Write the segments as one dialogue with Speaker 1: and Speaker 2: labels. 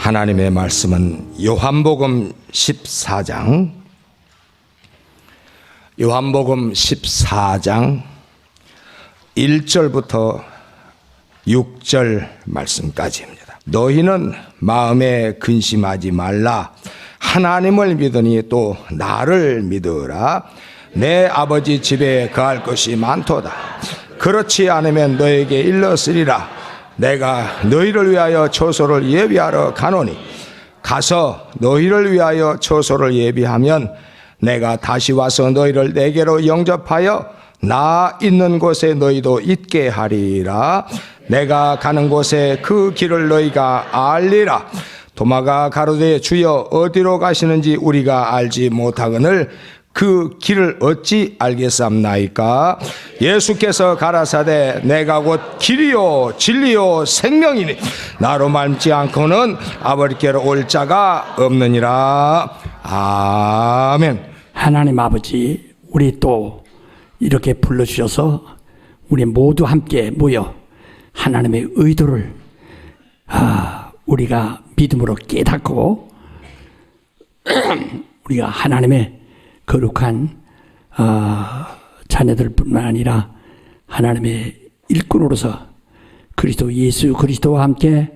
Speaker 1: 하나님의 말씀은 요한복음 14장 1절부터 6절 말씀까지입니다. 너희는 마음에 근심하지 말라. 하나님을 믿으니 또 나를 믿으라. 내 아버지 집에 거할 것이 많도다. 그렇지 않으면 너에게 일렀으리라. 내가 너희를 위하여 처소를 예비하러 가노니 가서 너희를 위하여 처소를 예비하면 내가 다시 와서 너희를 내게로 영접하여 나 있는 곳에 너희도 있게 하리라. 내가 가는 곳에 그 길을 너희가 알리라. 도마가 가로되 주여 어디로 가시는지 우리가 알지 못하거늘 그 길을 어찌 알겠삼나이까? 예수께서 가라사대 내가 곧 길이요 진리요 생명이니 나로 말미암지 않고는 아버지께로 올 자가 없느니라. 아멘.
Speaker 2: 하나님 아버지, 우리 또 이렇게 불러주셔서 우리 모두 함께 모여 하나님의 의도를 우리가 믿음으로 깨닫고 우리가 하나님의 거룩한 자녀들뿐만 아니라 하나님의 일꾼으로서 그리스도 예수 그리스도와 함께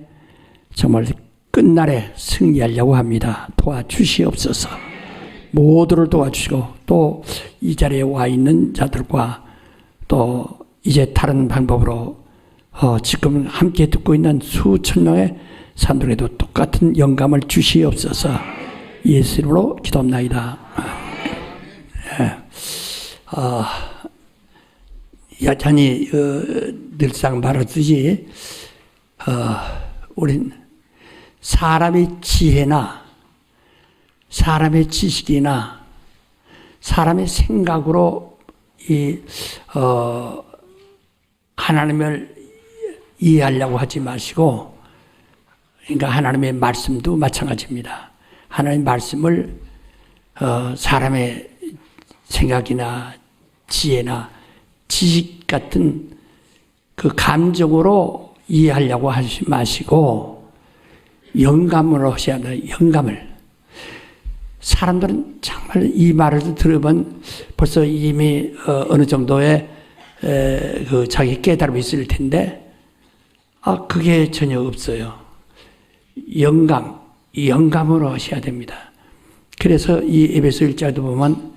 Speaker 2: 정말 끝날에 승리하려고 합니다. 도와주시옵소서. 모두를 도와주시고 또 이 자리에 와 있는 자들과 또 이제 다른 방법으로 지금 함께 듣고 있는 수천 명의 사람들에게도 똑같은 영감을 주시옵소서. 예수 이름으로 기도합나이다. 여전히 늘상 말하듯이 우린 사람의 지혜나 사람의 지식이나 사람의 생각으로 하나님을 이해하려고 하지 마시고, 그러니까 하나님의 말씀도 마찬가지입니다. 하나님의 말씀을 사람의 생각이나 지혜나 지식 같은 그 감정으로 이해하려고 하지 마시고 영감으로 하셔야 합니다. 영감을. 사람들은 정말 이 말을 들으면 벌써 이미 어느 정도의 그 자기 깨달음이 있을 텐데 그게 전혀 없어요. 영감으로 하셔야 됩니다. 그래서 이 에베소 1장도 보면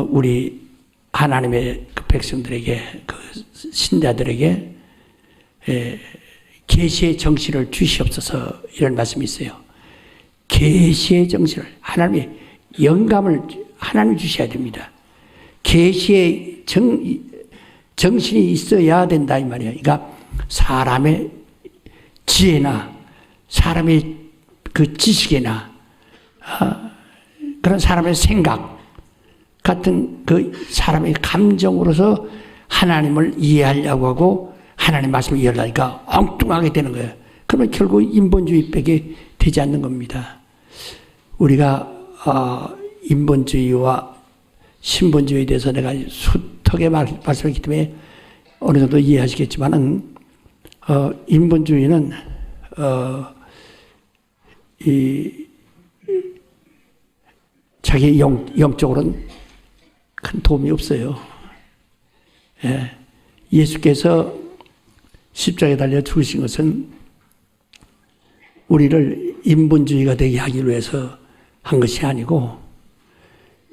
Speaker 2: 우리 하나님의 그 백성들에게 그 신자들에게 계시의 정신을 주시옵소서 이런 말씀이 있어요. 계시의 정신을, 하나님의 영감을 하나님 주셔야 됩니다. 계시의 정신이 있어야 된다 이 말이에요. 그러니까 사람의 지혜나 사람의 그 지식이나 그런 사람의 생각 같은 그 사람의 감정으로서 하나님을 이해하려고 하고 하나님 말씀을 이해하려니까 엉뚱하게 되는 거예요. 그러면 결국 인본주의밖에 되지 않는 겁니다. 우리가 인본주의와 신본주의에 대해서 내가 숱하게 말씀했기 때문에 어느 정도 이해하시겠지만은 인본주의는 자기 영적으로는 큰 도움이 없어요. 예수께서 십자가에 달려 죽으신 것은 우리를 인본주의가 되게 하기 위해서 한 것이 아니고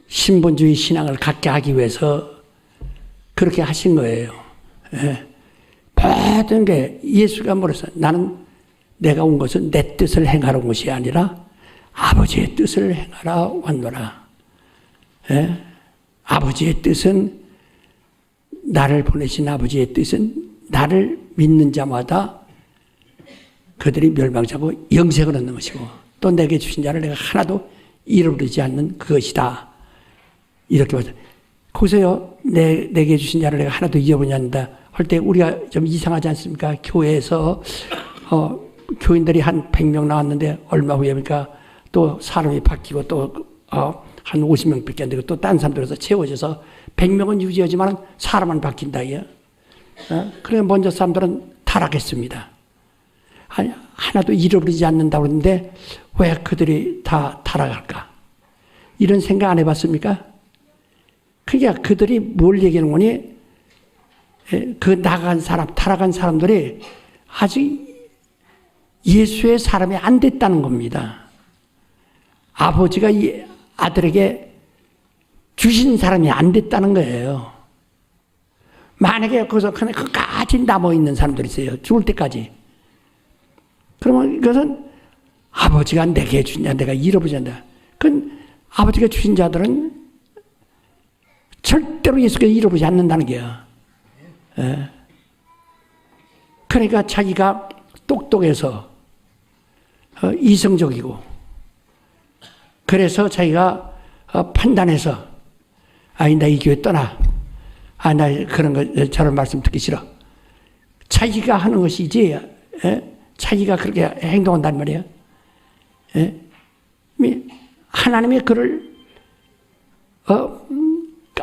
Speaker 2: 신본주의 신앙을 갖게 하기 위해서 그렇게 하신 거예요. 모든 게 예수가 뭐랬어요? 나는 내가 온 것은 내 뜻을 행하러 온 것이 아니라 아버지의 뜻을 행하러 왔노라. 아버지의 뜻은 나를 보내신 아버지의 뜻은 나를 믿는 자마다 그들이 멸망하고 영생을 얻는 것이고 또 내게 주신 자를 내가 하나도 잃어버리지 않는 그것이다. 이렇게 말해요. 거기서요, 내게 주신 자를 내가 하나도 잃어버리지 않는다 할 때 우리가 좀 이상하지 않습니까? 교회에서 교인들이 한 100명 나왔는데 얼마 후에니까 또 사람이 바뀌고 또 한 50명밖에 안 되고 또 딴 사람들에서 채워져서 100명은 유지하지만 사람은 바뀐다. 그래 먼저 사람들은 타락했습니다. 하나도 잃어버리지 않는다고 그러는데 왜 그들이 다 타락할까? 이런 생각 안 해봤습니까? 그러니까 그들이 뭘 얘기하는 거니? 그 나간 사람, 타락한 사람들이 아직 예수의 사람이 안 됐다는 겁니다. 아버지가 이 아들에게 주신 사람이 안 됐다는 거예요. 만약에 거기서 그냥 끝까지 남아있는 사람들이 있어요. 죽을 때까지. 그러면 이것은 아버지가 내게 주신 자, 내가 잃어버리지 않는다. 그건 아버지가 주신 자들은 절대로 예수가 잃어버리지 않는다는 게요. 예. 그러니까 자기가 똑똑해서 이성적이고 그래서 자기가 판단해서 아니 나 이 교회 떠나. 아 나 그런 거 저런 말씀 듣기 싫어. 자기가 하는 것이지 자기가 그렇게 행동한단 말이에요. 하나님이 그를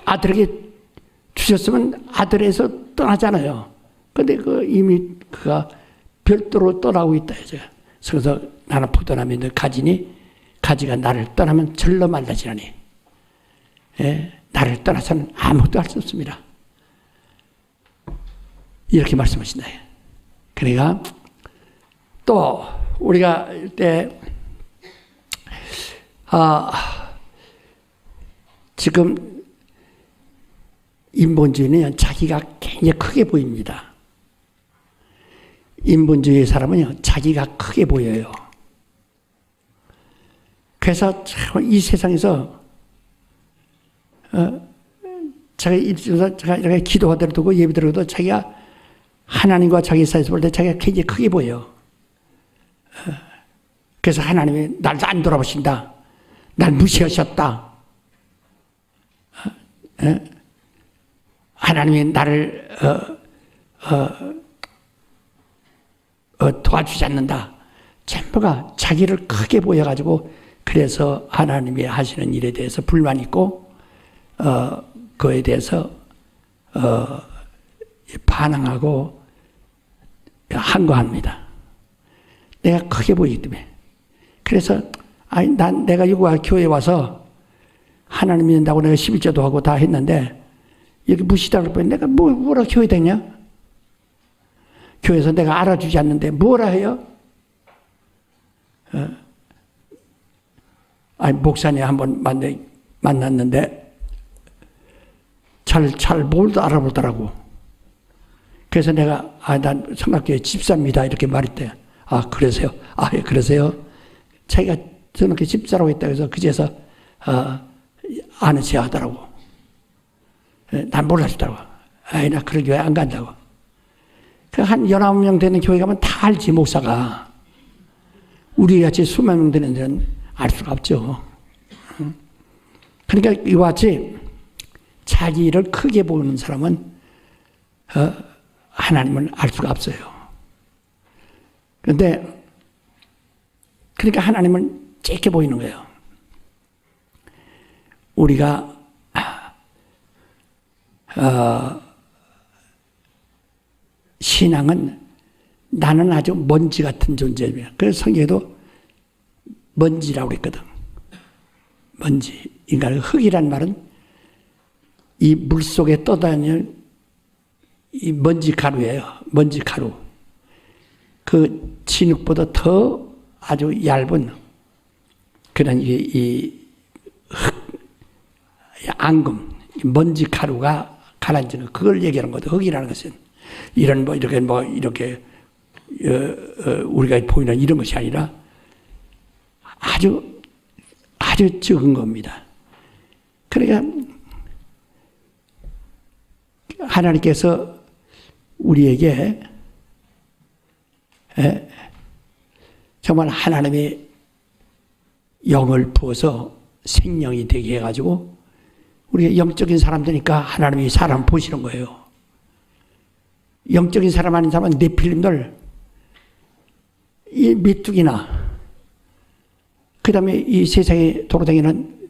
Speaker 2: 아들에게 주셨으면 아들에서 떠나잖아요. 근데 이미 그가 별도로 떠나고 있다 해서 그래서 나는 포도나무에 가지니 가지가 나를 떠나면 절로 말라지라니. 나를 떠나서는 아무것도 할 수 없습니다. 이렇게 말씀하신다. 그러니까 또 우리가 때 지금 인본주의는 자기가 굉장히 크게 보입니다. 인본주의 사람은 자기가 크게 보여요. 그래서 이 세상에서 제가 이렇게 기도하더라도 예배드려도 자기가 하나님과 자기 사이에서 볼 때 자기가 굉장히 크게 보여. 그래서 하나님이 날 안 돌아보신다. 날 무시하셨다. 하나님이 나를 도와주지 않는다. 전부가 자기를 크게 보여가지고 그래서 하나님이 하시는 일에 대해서 불만 있고 그에 대해서 반항하고 항거합니다. 내가 크게 보이기 때문에. 그래서 내가 이거 교회에 와서 하나님 믿는다고 내가 11조도 하고 다 했는데 이렇게 무시당할 뻔 내가 뭐라 교회 되냐? 교회에서 내가 알아주지 않는데 뭐라 해요? 목사님 한번 만났는데 잘 뭘도 알아보더라고. 그래서 내가 난 성락교회 집사입니다 이렇게 말했대. 그러세요? 예, 그러세요? 자기가 저렇게 집사라고 했다 그래서 그제서 아는 체 하더라고. 난 몰라주더라고. 나 그런 교회 안 간다고. 한 19명 되는 교회 가면 다 알지, 목사가. 우리 같이 수만 명 되는 데는 알 수가 없죠. 그러니까 이와 같이 자기를 크게 보는 사람은 하나님을 알 수가 없어요. 그런데 그러니까 하나님은 작게 보이는 거예요. 우리가 신앙은 나는 아주 먼지 같은 존재입니다. 그래서 성경에도 먼지라고 그랬거든. 먼지. 그러니까 흙이란 말은 이 물속에 떠다니는 이 먼지 가루예요. 먼지 가루. 그 진흙보다 더 아주 얇은 그런 이 앙금, 먼지 가루가 가라앉는 그걸 얘기하는 거죠. 흙이라는 것은 이런 이렇게 우리가 보이는 이런 것이 아니라 아주 적은 겁니다. 그러니까 하나님께서 우리에게 정말 하나님의 영을 부어서 생명이 되게 해가지고 우리가 영적인 사람 되니까 하나님이 사람 보시는 거예요. 영적인 사람 아닌 사람은 네필림들 이 메뚜기나 그 다음에 이 세상에 돌아다니는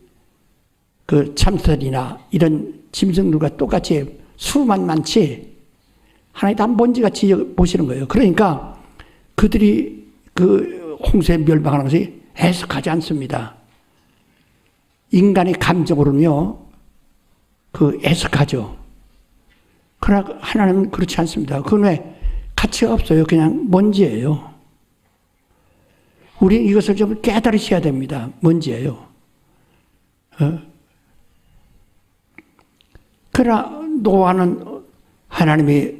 Speaker 2: 그 참새들이나 이런 짐승들과 똑같이 수만 많지 하나님 다 먼지같이 보시는 거예요. 그러니까 그들이 그 홍수에 멸망하는 것이 해석하지 않습니다. 인간의 감정으로는요, 그 해석하죠. 그러나 하나님은 그렇지 않습니다. 그건 왜? 가치가 없어요. 그냥 먼지예요. 우리 이것을 좀 깨달으셔야 됩니다. 먼지예요. 그러나 노아는 하나님이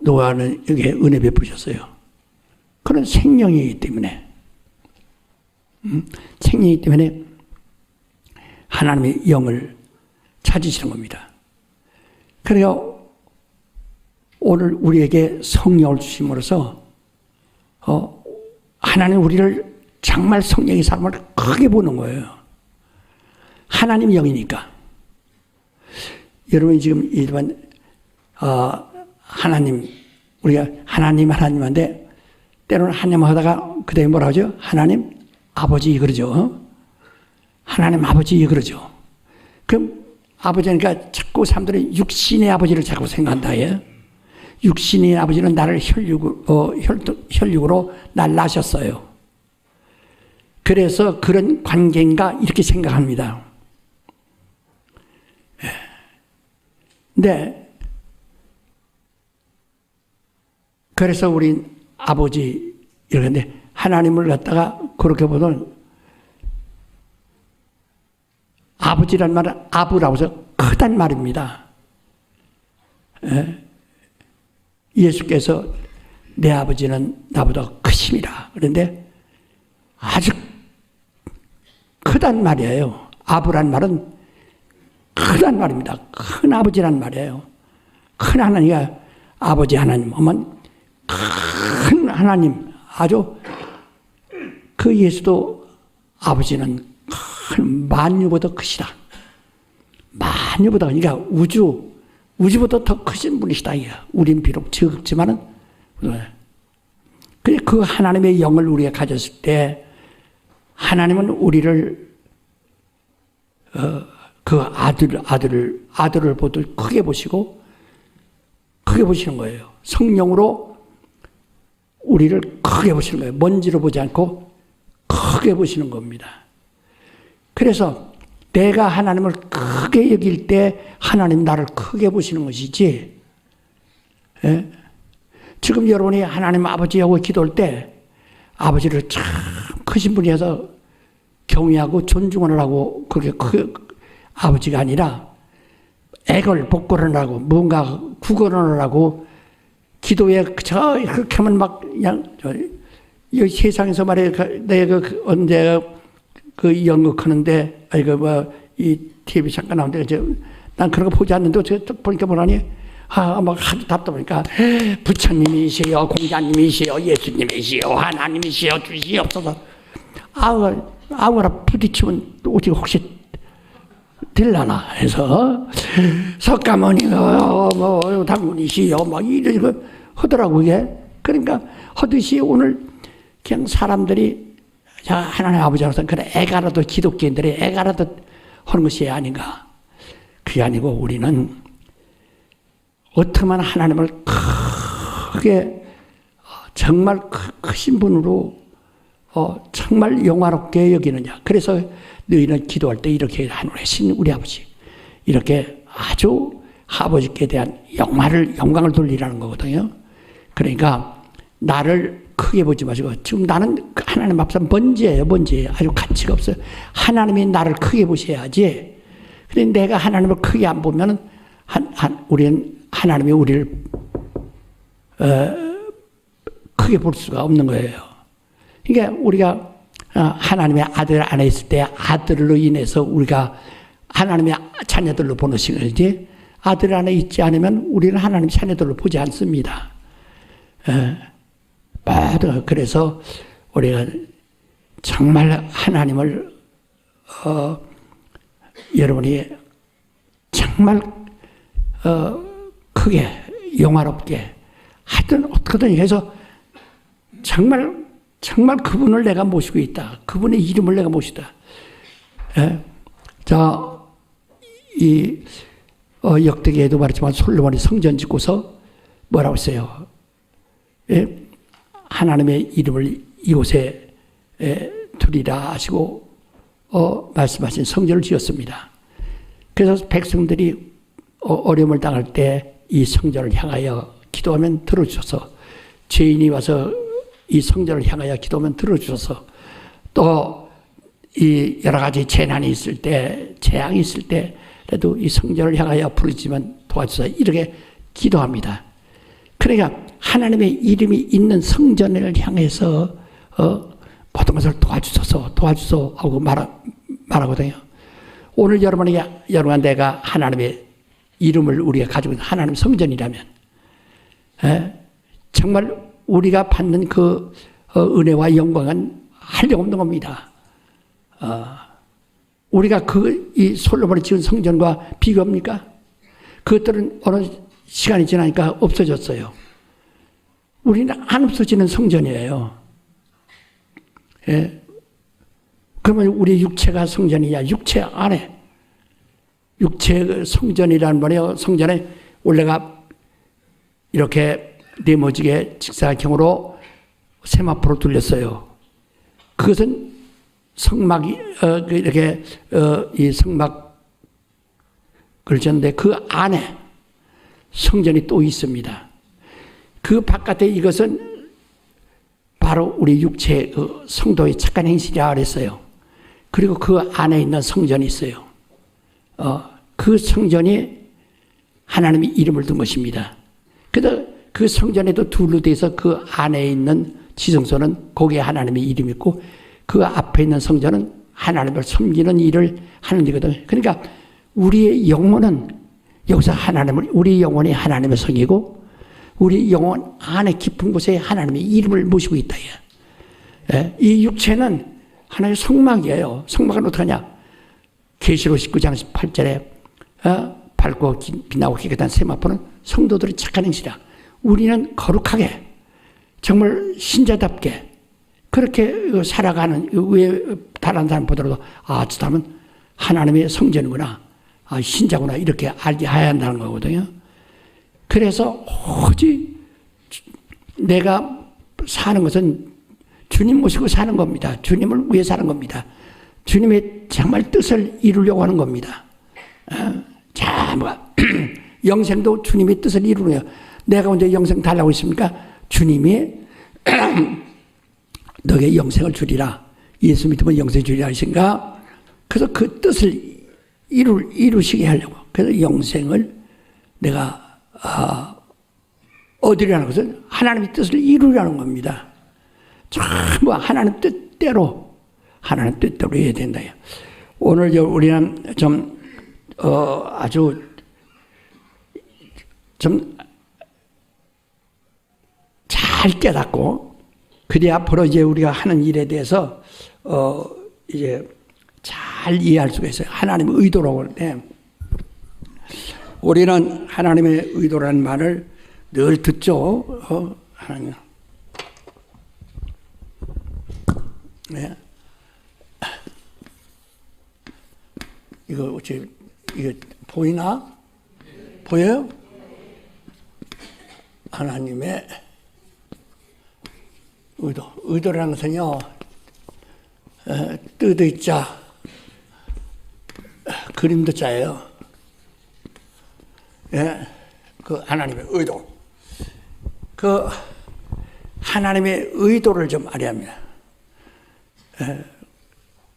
Speaker 2: 노아는 여기에 은혜 베푸셨어요. 그런 생명이기 때문에 생명이기 때문에 하나님의 영을 찾으시는 겁니다. 그래서 오늘 우리에게 성령을 주심으로써 하나님 우리를 정말 성령의 사람을 크게 보는 거예요. 하나님 영이니까. 여러분이 지금 일반 하나님 우리가 하나님한테 때로는 하나님 하다가 그 다음에 뭐라 하죠? 하나님 아버지 그러죠. 하나님 아버지 그러죠. 그럼 아버지니까 자꾸 사람들이 육신의 아버지를 자꾸 생각한다. 육신의 아버지는 나를 혈육으로 날 낳으셨어요. 그래서 그런 관계인가 이렇게 생각합니다. 네. 그래서 우린 아버지 이러는데 하나님을 갖다가 그렇게 보면 아버지란 말은 아부라고 해서 크단 말입니다. 예수께서 내 아버지는 나보다 크심이라. 그런데 아주 크단 말이에요. 아부란 말은 크단 말입니다. 큰 아버지란 말이에요. 큰 하나님이 아버지 하나님 하면 큰 하나님 아주 그 예수도 아버지는 큰 만유보다 크시다. 만유보다 그러니까 우주보다 더 크신 분이시다. 우린 비록 적지만은 그 하나님의 영을 우리가 가졌을 때 하나님은 우리를 그 아들을 보듯 크게 보시고 크게 보시는 거예요. 성령으로 우리를 크게 보시는 거예요. 먼지로 보지 않고 크게 보시는 겁니다. 그래서 내가 하나님을 크게 여길 때 하나님 나를 크게 보시는 것이지. 예? 지금 여러분이 하나님 아버지하고 기도할 때 아버지를 참 크신 분이어서 경외하고 존중을 하고 그렇게 아버지가 아니라 애걸 복걸을 하고 뭔가 구걸을 하고 기도에 그렇게 하면 막 그냥 이 세상에서 말해 내가 언제 그 연극하는데 이 TV 잠깐 나오는데 난 그런 거 보지 않는데 어떻게 보니까 뭐라니 막 하도 답답하니까 부처님이시여 공자님이시여 예수님이시여 하나님이시여 주시옵소서 아무나 부딪히면 어떻게 혹시 될라나 해서 석가모니가 뭐 당군이시여 막 이런 거 하더라고 이게. 그러니까 하듯이 오늘 그냥 사람들이 자 하나님 아버지로서 그래 애가라도 기독교인들이 애가라도 하는 것이 아닌가. 그게 아니고 우리는 어떻게만 하나님을 크게 정말 크신 분으로 정말 영화롭게 여기느냐. 그래서 너희는 기도할 때 이렇게 하신 우리 아버지 이렇게 아주 아버지께 대한 영광을 돌리라는 거거든요. 그러니까 나를 크게 보지 마시고 지금 나는 하나님 앞에서 먼지예요. 아주 가치가 없어요. 하나님이 나를 크게 보셔야지. 그런데 내가 하나님을 크게 안 보면은 우리는 하나님이 우리를 크게 볼 수가 없는 거예요. 그러니까 우리가 하나님의 아들 안에 있을 때 아들로 인해서 우리가 하나님의 자녀들로 보는 것이지 아들 안에 있지 않으면 우리는 하나님 자녀들로 보지 않습니다. 그래서 우리가 정말 하나님을 여러분이 정말 크게 영화롭게 하여튼 어떻게든 해서 정말 그분을 내가 모시고 있다. 그분의 이름을 내가 모시다. 자, 역대기에도 말했지만 솔로몬이 성전 짓고서 뭐라고 했어요? 하나님의 이름을 이곳에 두리라 하시고 말씀하신 성전을 지었습니다. 그래서 백성들이 어려움을 당할 때 이 성전을 향하여 기도하면 들어주셔서, 죄인이 와서 이 성전을 향하여 기도하면 들어주셔서, 또 이 여러 가지 재난이 있을 때, 재앙이 있을 때 그래도 이 성전을 향하여 부르지만 도와주셔서 이렇게 기도합니다. 그러니까 하나님의 이름이 있는 성전을 향해서 모든 것을 도와주소서 하고 말하거든요. 오늘 여러분 내가 하나님의 이름을 우리가 가지고 있는 하나님 성전이라면 정말 우리가 받는 그 은혜와 영광은 한량없는 겁니다. 우리가 이 솔로몬이 지은 성전과 비교합니까? 그것들은 어느 시간이 지나니까 없어졌어요. 우리는 안 없어지는 성전이에요. 그러면 우리 육체가 성전이냐? 육체 안에. 육체 성전이라는 말이에요. 성전에 원래가 이렇게 네모지게 직사각형으로 세마포로 둘렸어요. 그것은 성막이, 이렇게, 이 성막을 지었는데 그 안에 성전이 또 있습니다. 그 바깥에 이것은 바로 우리 육체 그 성도의 착한 행실이라 그랬어요. 그리고 그 안에 있는 성전이 있어요. 그 성전이 하나님의 이름을 둔 것입니다. 그래서 그 성전에도 둘로 돼서 그 안에 있는 지성소는 거기에 하나님의 이름이 있고 그 앞에 있는 성전은 하나님을 섬기는 일을 하는 일이거든요. 그러니까 우리의 영혼은 여기서 우리 영혼이 하나님을 섬기고 우리 영혼 안에 깊은 곳에 하나님의 이름을 모시고 있다. 이 육체는 하나의 성막이에요. 성막은 어떡하냐? 계시록 19장 18절에 밝고 빛나고 깨끗한 세마포는 성도들의 착한 행실이라. 우리는 거룩하게 정말 신자답게 그렇게 살아가는, 왜 다른 사람 보더라도 저 사람은 하나님의 성전이구나, 신자구나 이렇게 알게 해야 한다는 거거든요. 그래서 오직 내가 사는 것은 주님 모시고 사는 겁니다. 주님을 위해 사는 겁니다. 주님의 정말 뜻을 이루려고 하는 겁니다. 영생도 주님의 뜻을 이루네요. 내가 언제 영생 달라고 했습니까? 주님이 너에게 영생을 주리라. 예수 믿으면 영생 주리라 하신가? 그래서 그 뜻을 이루시게 하려고. 그래서 영생을 내가 얻으려는 것은 하나님의 뜻을 이루려는 겁니다. 전부 하나님 뜻대로 해야 된다. 오늘 우리는 좀 아주 좀 잘 깨닫고 그래야 앞으로 이제 우리가 하는 일에 대해서 이제 잘 이해할 수가 있어요. 하나님의 의도라고 하는데 우리는 하나님의 의도라는 말을 늘 듣죠. 하나님. 네. 이거 보이나? 보여요? 하나님의 의도라는 것은요, 뜻의 자, 그림도 자예요. 예, 그 하나님의 의도. 그 하나님의 의도를 좀 알아야 합니다.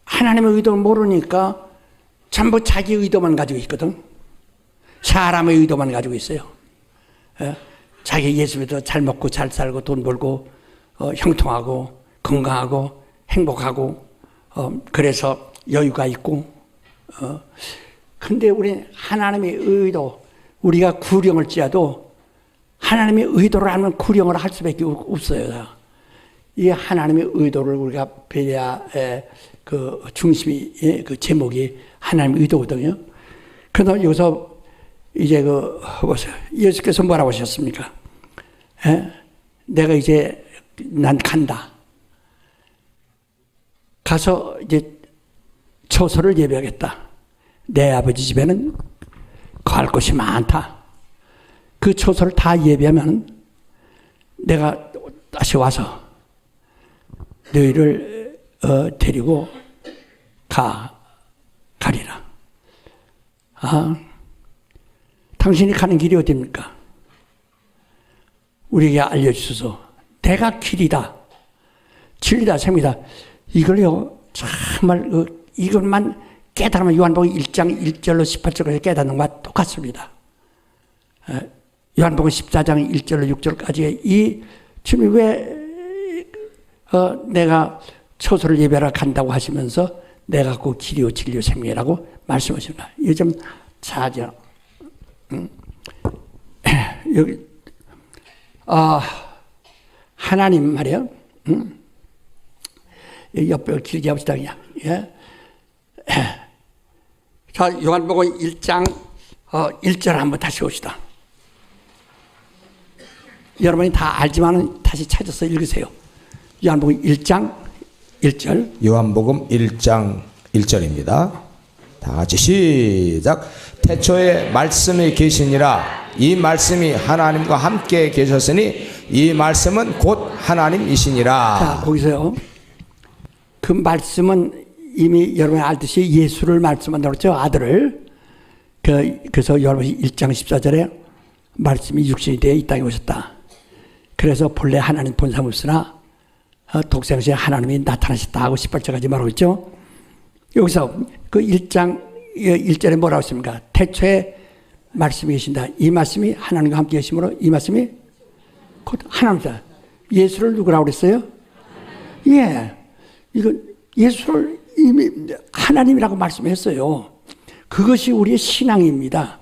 Speaker 2: 하나님의 의도를 모르니까 전부 자기 의도만 가지고 있거든. 사람의 의도만 가지고 있어요. 자기 예수 믿어 잘 먹고 잘 살고 돈 벌고 형통하고 건강하고 행복하고 그래서 여유가 있고 근데 우리 하나님의 의도, 우리가 구령을 찌어도 하나님의 의도를 하면 구령을 할 수밖에 없어요. 이 하나님의 의도를 우리가 배려의 그 중심이, 그 제목이 하나님의 의도거든요. 그래서 여기서 이제 보세요. 예수께서 뭐라고 하셨습니까? 내가 이제 난 간다. 가서 이제 처소를 예배하겠다. 내 아버지 집에는 갈 곳이 많다. 그 처소를 다 예배하면 내가 다시 와서 너희를 데리고 가리라. 당신이 가는 길이 어디입니까? 우리에게 알려주소서. 내가 길이다, 진리다, 생이다. 이걸요, 정말 이것만 깨달으면 요한복음 1장 1절로 18절까지 깨닫는 것과 똑같습니다. 요한복음 14장 1절로 6절까지 이 주님이 왜 내가 처소를 예배하러 간다고 하시면서 내가 그 길이요 진리요 생명이라고 말씀하시나. 이거 좀 자죠. 여기 하나님 말이요. 옆에 길게 합시다 그냥. 예. 자, 요한복음 1장 1절 한번 다시 봅시다. 여러분이 다 알지만 다시 찾아서 읽으세요. 요한복음 1장 1절.
Speaker 1: 요한복음 1장 1절입니다. 다 같이 시작. 태초에 말씀이 계시니라. 이 말씀이 하나님과 함께 계셨으니 이 말씀은 곧 하나님이시니라.
Speaker 2: 자, 거기서요. 그 말씀은 이미 여러분이 알듯이 예수를 말씀한다고 그랬죠. 아들을. 그래서 여러분이 1장 14절에 말씀이 육신이 되어 이 땅에 오셨다. 그래서 본래 하나님 본상 없으나 독생자의 하나님이 나타나셨다 하고 18절까지 말하고 있죠. 여기서 그 1장 1절에 뭐라고 했습니까? 태초에 말씀이 계신다. 이 말씀이 하나님과 함께 계심으로 이 말씀이 곧 하나님이다. 예수를 누구라고 그랬어요? 예. 이거 예수를 이미 하나님이라고 말씀했어요. 그것이 우리의 신앙입니다.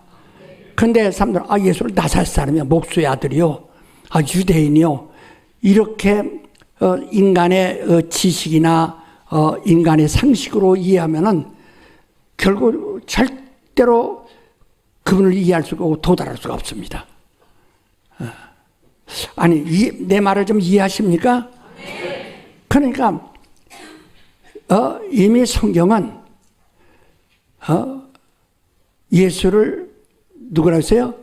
Speaker 2: 그런데 사람들은 예수를 나사렛 사람이야. 목수의 아들이요. 유대인이요. 이렇게 인간의 지식이나 인간의 상식으로 이해하면은 결국 절대로 그분을 이해할 수가 없고 도달할 수가 없습니다. 아니, 내 말을 좀 이해하십니까? 그러니까 이미 성경은 예수를 누구라고 했어요?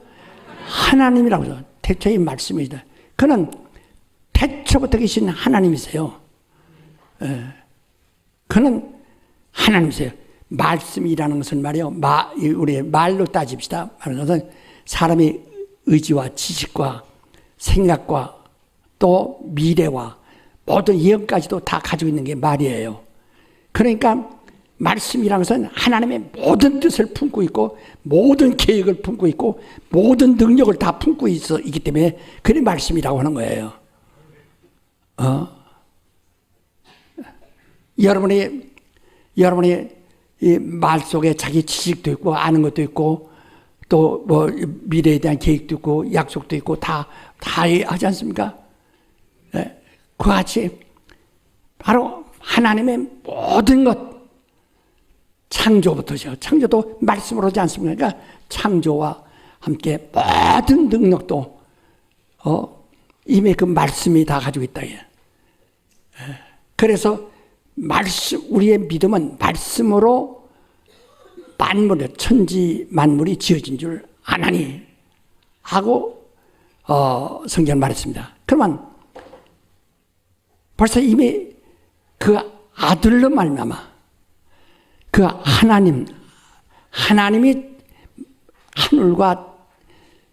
Speaker 2: 하나님이라고 해서 태초의 말씀이다. 그는 태초부터 계신 하나님이세요. 그는 하나님이세요. 말씀이라는 것은 말이요, 우리 말로 따집시다. 말하는 것은 사람의 의지와 지식과 생각과 또 미래와 모든 예언까지도 다 가지고 있는 게 말이에요. 그러니까 말씀이라는 것은 하나님의 모든 뜻을 품고 있고 모든 계획을 품고 있고 모든 능력을 다 품고 있기 때문에 그게 말씀이라고 하는 거예요. 여러분이 이 말 속에 자기 지식도 있고 아는 것도 있고 또 뭐 미래에 대한 계획도 있고 약속도 있고 다 하지 않습니까? 네? 그와 같이 바로 하나님의 모든 것 창조부터죠. 창조도 말씀으로 하지 않습니까? 그러니까 창조와 함께 모든 능력도 이미 그 말씀이 다 가지고 있다. 그래서 우리의 믿음은 말씀으로 만물의 천지 만물이 지어진 줄 아나니 하고 성경은 말했습니다. 그러면 벌써 이미 그 아들로 말미암아 그 하나님이 하늘과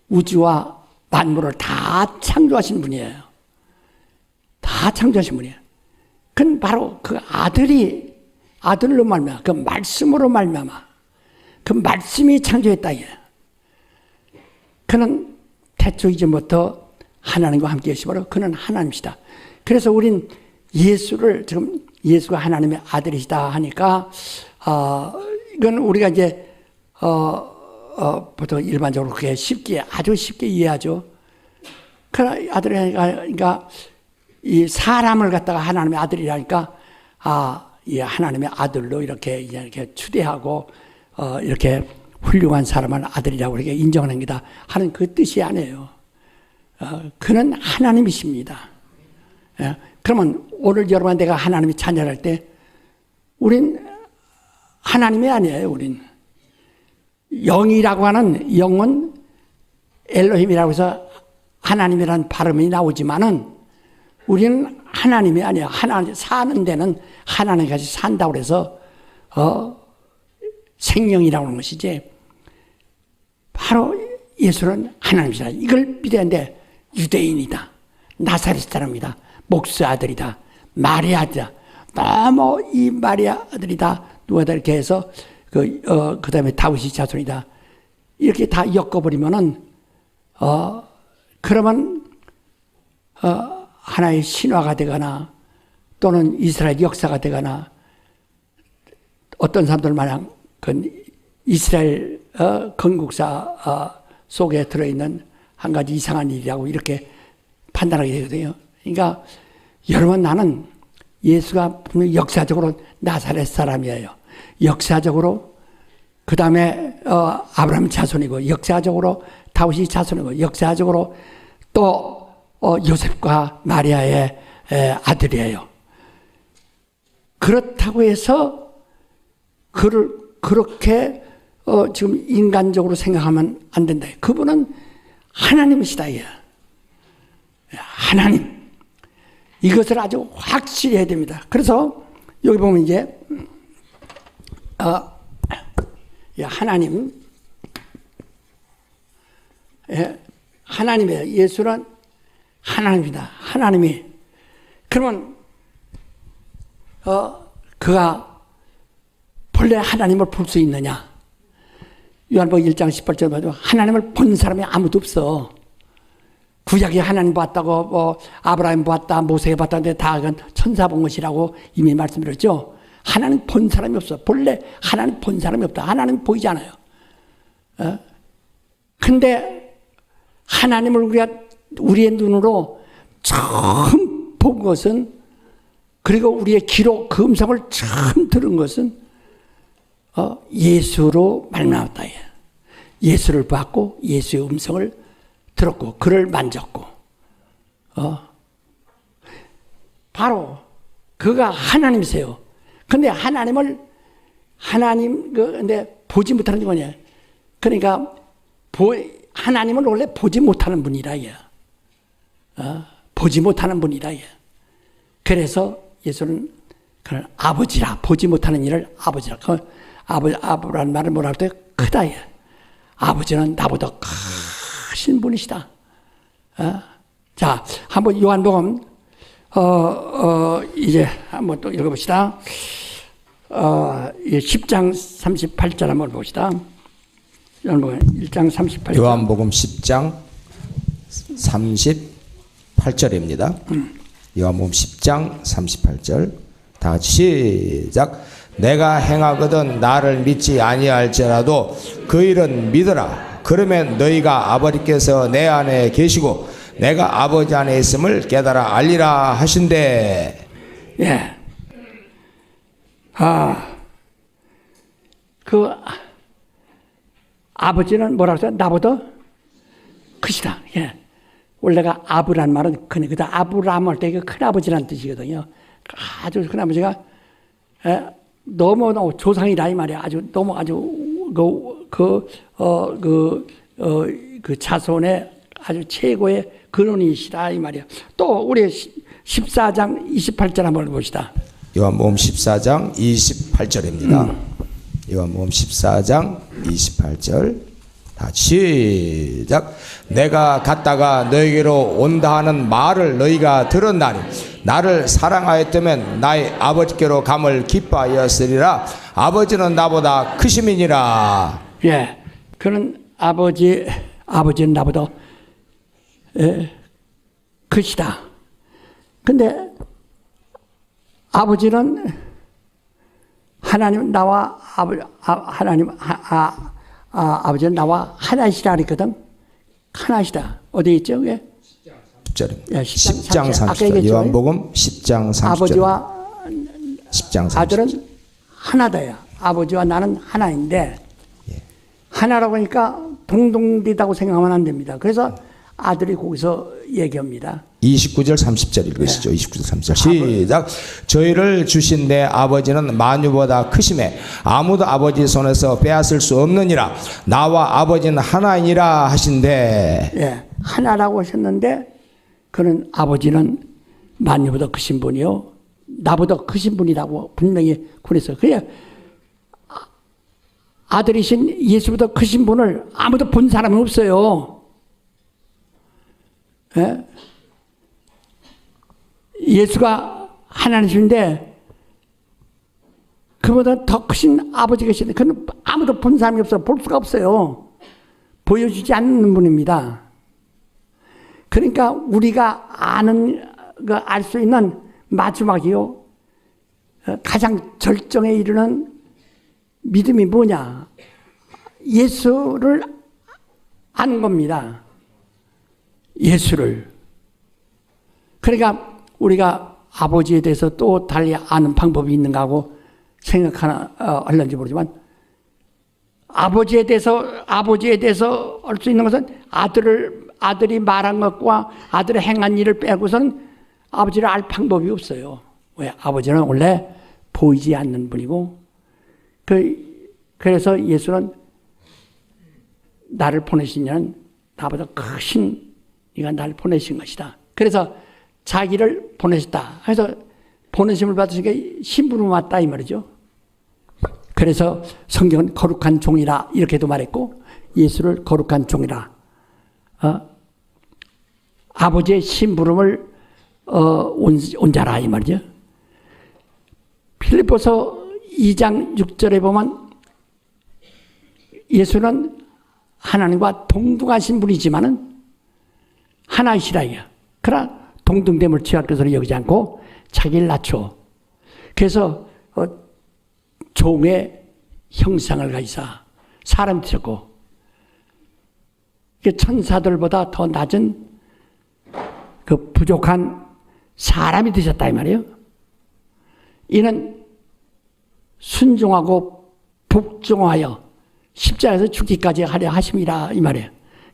Speaker 2: 우주와 만물을 다 창조하신 분이에요. 다 창조하신 분이에요. 그건 바로 그 아들로 말미암아 그 말씀으로 말미암아 그 말씀이 창조했다. 그는 태초 이전부터 하나님과 함께 계시므로 그는 하나님이시다. 그래서 우린 예수를 지금 예수가 하나님의 아들이시다 하니까 이건 우리가 이제 보통 일반적으로 그게 아주 쉽게 이해하죠. 그러나 아들이니까 이 사람을 갖다가 하나님의 아들이라니까 이 하나님의 아들로 이렇게 추대하고 이렇게 훌륭한 사람은 아들이라고 이렇게 인정하는 게다 하는 그 뜻이 아니에요. 그는 하나님이십니다. 그러면 오늘 여러분 내가 하나님이 찬양할 때 우린 하나님이 아니에요. 우린 영이라고 하는 영은 엘로힘이라고 해서 하나님이라는 발음이 나오지만은 우리는 하나님이 아니야. 하나님 사는 데는 하나님 같이 산다고 그래서 생명이라고 하는 것이지. 바로 예수는 하나님이시다. 이걸 믿어야 하는데 유대인이다. 나사렛 사람이다. 목수 아들이다. 마리아 아들이다. 너무 이 마리아 아들이다. 누가다 이렇게 해서 그 다음에 다윗이 자손이다. 이렇게 다 엮어버리면은 그러면 하나의 신화가 되거나 또는 이스라엘 역사가 되거나 어떤 사람들 마냥 그 이스라엘 건국사 속에 들어있는 한 가지 이상한 일이라고 이렇게 판단하게 되거든요. 그러니까 여러분 나는 예수가 분명히 역사적으로 나사렛 사람이에요. 역사적으로 그 다음에 아브라함 자손이고 역사적으로 다윗이 자손이고 역사적으로 또 요셉과 마리아의 아들이에요. 그렇다고 해서 그를 그렇게 지금 인간적으로 생각하면 안 된다. 그분은 하나님이시다. 하나님. 이것을 아주 확실히 해야 됩니다. 그래서 여기 보면 이제 하나님, 하나님이에요. 예수는 하나님이다. 하나님이. 그러면 그가 본래 하나님을 볼 수 있느냐? 요한복음 1장 18절 보면 하나님을 본 사람이 아무도 없어. 구약에 하나님 봤다고 뭐 아브라함 봤다, 모세 봤다는데 다 그건 천사 본 것이라고 이미 말씀드렸죠. 하나님 본 사람이 없어. 본래 하나님 본 사람이 없다. 하나님 보이잖아요. 근데 하나님을 우리의 눈으로 처음 본 것은, 그리고 우리의 귀로 그 음성을 처음 들은 것은 예수로 말미암았다. 예수를 봤고 예수의 음성을 들었고 그를 만졌고 바로 그가 하나님이세요. 근데 근데 보지 못하는 게 뭐냐? 그러니까 하나님을 원래 보지 못하는 분이라. 보지 못하는 분이라. 그래서 예수는 그를 아버지라, 보지 못하는 일을 아버지라. 아버라는 말을 뭐라 할 때 크다. 아버지는 나보다 크신 분이시다. 자, 한번 요한복음 이제 한번 또 읽어봅시다. 10장 38절 한번 봅시다. 요한복음 1장 38절.
Speaker 1: 요한복음 10장 38절입니다. 요한복음 10장 38절. 다 같이 시작. 내가 행하거든 나를 믿지 아니할지라도 그 일은 믿으라. 그러면 너희가 아버지께서 내 안에 계시고 내가 아버지 안에 있음을 깨달아 알리라 하신대.
Speaker 2: 예. 그 아버지는 뭐라고 했어요? 나보다 크시다. 예. 원래가 아브란 말은 그다 아브라함 할 때 큰 아버지란 뜻이거든요. 아주 큰 아버지가 너무 조상이라 이 말이야. 아주 그 자손의 아주 최고의 근원이시다 이 말이야. 또 우리 14장 28절 한번 봅시다.
Speaker 1: 요한복음 14장 28절입니다. 요한복음 14장 28절. 다시 시작. 내가 갔다가 너에게로 온다 하는 말을 너희가 들었나니 나를 사랑하였다면 나의 아버지께로 감을 기뻐하였으리라. 아버지는 나보다 크심이니라.
Speaker 2: 예, 그는 아버지는 나보다 크시다. 근데 아버지는 하나님 나와 아버지는 나와 하나이시라 그랬거든. 하나이시다. 어디 있죠? 그게?
Speaker 1: 10절입니다. 10장 30절. 요한복음 10장 30절.
Speaker 2: 아버지와
Speaker 1: 10장 30절.
Speaker 2: 아들은 하나다야. 아버지와 나는 하나인데 하나라고 하니까 동등되다고 생각하면 안 됩니다. 그래서 아들이 거기서 얘기합니다.
Speaker 1: 29절 30절 읽으시죠. 29절 30절 시작. 저희를 주신 내 아버지는 만유보다 크심에 아무도 아버지 손에서 빼앗을 수 없느니라. 나와 아버지는 하나이니라 하신대.
Speaker 2: 예, 하나라고 하셨는데 그는 아버지는 만유보다 크신 분이요 나보다 크신 분이라고 분명히 그랬어요. 그래 아들이신 예수보다 크신 분을 아무도 본 사람은 없어요. 예? 예수가 하나님이신데 그보다 더 크신 아버지 계시는데 그는 아무도 본 사람이 없어요. 볼 수가 없어요. 보여주지 않는 분입니다. 그러니까 우리가 알 수 있는 마지막이요 가장 절정에 이르는 믿음이 뭐냐? 예수를 아는 겁니다. 예수를. 그러니까 우리가 아버지에 대해서 또 달리 아는 방법이 있는가 하고 할런지 모르지만 아버지에 대해서 알 수 있는 것은 아들이 말한 것과 아들의 행한 일을 빼고서는 아버지를 알 방법이 없어요. 왜? 아버지는 원래 보이지 않는 분이고 그래서 예수는 나를 보내신 이는 나보다 크신 이가 나를 보내신 것이다. 그래서 자기를 보내셨다. 그래서 보내심을 받으시니까 신부로 왔다 이 말이죠. 그래서 성경은 거룩한 종이라 이렇게도 말했고 예수를 거룩한 종이라 아버지의 심부름을 온 자라 이 말이죠. 빌립보서 2장 6절에 보면 예수는 하나님과 동등하신 분이지만은 하나이시라 이야. 그러나 동등됨을 취할 것으로 여기지 않고 자기를 낮춰. 그래서 종의 형상을 가지사 사람 되셨고 천사들보다 더 낮은 그 부족한 사람이 되셨다 이 말이에요. 이는 순종하고 복종하여 십자가에서 죽기까지 하려 하심이라 이 말이에요.